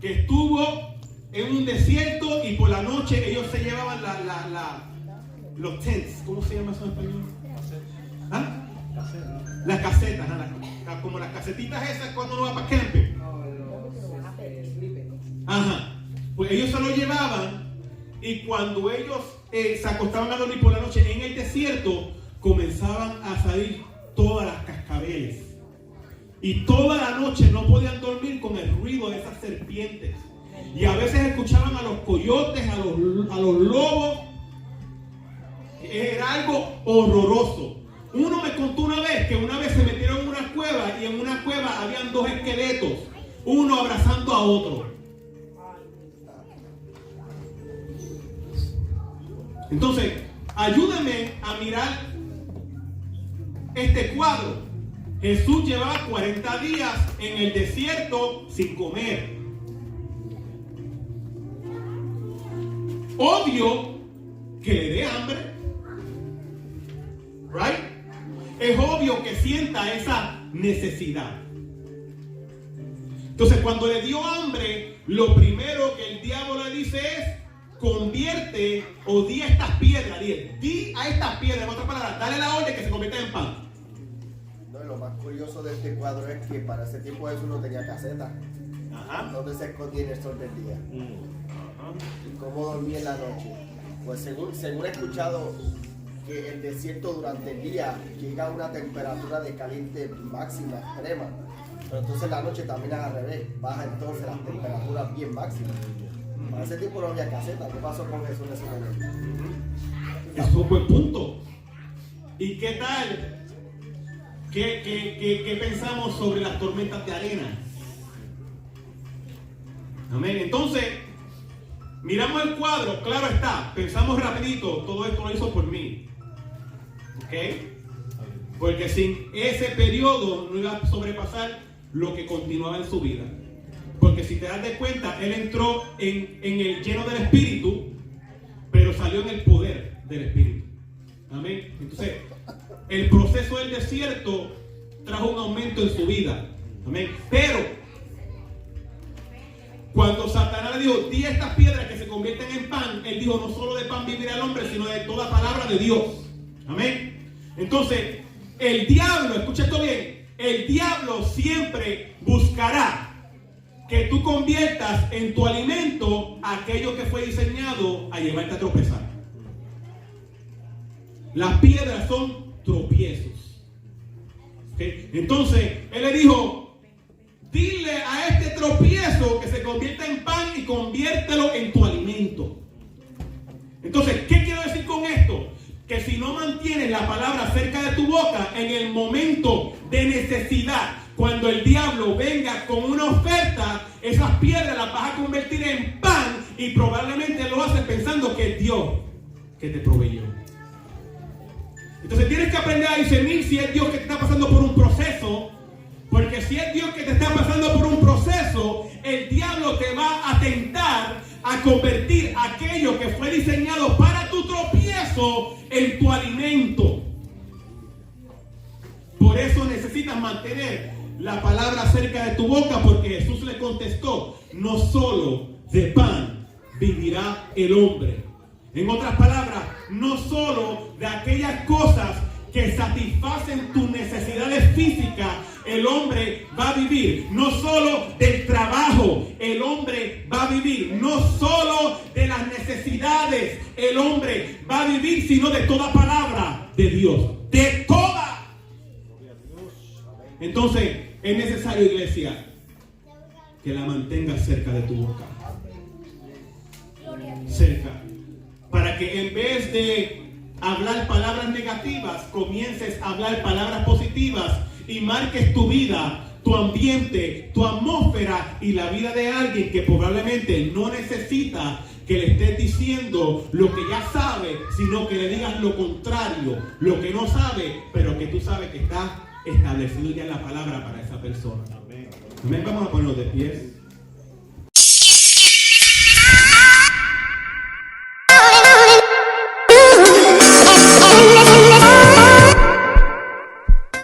que estuvo en un desierto y por la noche ellos se llevaban los tents. ¿Cómo se llama eso en español? ¿Ah? Las casetas, como las casetitas esas cuando uno va para camping. Ajá. Pues ellos se lo llevaban y cuando ellos se acostaban a dormir por la noche en el desierto, comenzaban a salir todas las cascabeles. Y toda la noche no podían dormir con el ruido de esas serpientes. Y a veces escuchaban a los coyotes, a los lobos. Era algo horroroso. Uno me contó una vez que una vez se metieron en una cueva y en una cueva habían dos esqueletos, uno abrazando a otro. Entonces, ayúdame a mirar este cuadro. Jesús llevaba 40 días en el desierto sin comer. Obvio que le dé hambre, right? Es obvio que sienta esa necesidad. Entonces, cuando le dio hambre, lo primero que el diablo le dice es: convierte o di a estas piedras, di a estas piedras, en otras palabras, dale la orden que se convierta en pan. No, y lo más curioso de este cuadro es que para ese tiempo Jesús no tenía caseta. Ajá. ¿Dónde se escondía en el sol del día? ¿Y cómo dormía en la noche? Pues según he escuchado que el desierto durante el día llega a una temperatura de caliente máxima, extrema. Pero entonces en la noche también es al revés, baja entonces las temperaturas bien máximas. Para ese tiempo no había caseta. ¿Qué pasó con Jesús en ese momento? Es un buen punto. ¿Y qué tal? ¿Qué pensamos sobre las tormentas de arena? Amén. Entonces, miramos el cuadro, claro está, pensamos rapidito, todo esto lo hizo por mí. ¿Ok? Porque sin ese periodo no iba a sobrepasar lo que continuaba en su vida. Porque si te das de cuenta, él entró en el lleno del Espíritu, pero salió en el poder del Espíritu. Amén. Entonces, el proceso del desierto trajo un aumento en su vida. Amén. Pero cuando Satanás le dijo: di a estas piedras que se convierten en pan, él dijo: no solo de pan vivirá el hombre, sino de toda palabra de Dios. Amén. Entonces, el diablo, escucha esto bien, el diablo siempre buscará que tú conviertas en tu alimento aquello que fue diseñado a llevarte a tropezar. Las piedras son tropiezos. ¿Okay? Entonces, él le dijo: dile a este tropiezo que se convierta en pan y conviértelo en tu alimento. Entonces, ¿qué quiero decir con esto? Que si no mantienes la palabra cerca de tu boca, en el momento de necesidad, cuando el diablo venga con una oferta, esas piedras las vas a convertir en pan y probablemente lo haces pensando que es Dios que te proveyó. Entonces tienes que aprender a discernir si es Dios que te está pasando por un proceso, porque si es Dios que te está pasando por un proceso, el diablo te va a tentar a convertir aquello que fue diseñado para tu tropiezo en tu alimento. Por eso necesitas mantener la palabra cerca de tu boca, porque Jesús le contestó: no solo de pan vivirá el hombre. En otras palabras, no solo de aquellas cosas que satisfacen tus necesidades físicas el hombre va a vivir, no solo del trabajo el hombre va a vivir, no solo de las necesidades el hombre va a vivir, sino de toda palabra de Dios, de toda. Entonces es necesario, iglesia, que la mantengas cerca de tu boca, cerca, para que en vez de hablar palabras negativas, comiences a hablar palabras positivas y marques tu vida, tu ambiente, tu atmósfera y la vida de alguien que probablemente no necesita que le estés diciendo lo que ya sabe, sino que le digas lo contrario, lo que no sabe, pero que tú sabes que está establecido ya en la palabra para esa persona. Amén. Vamos a ponernos de pies.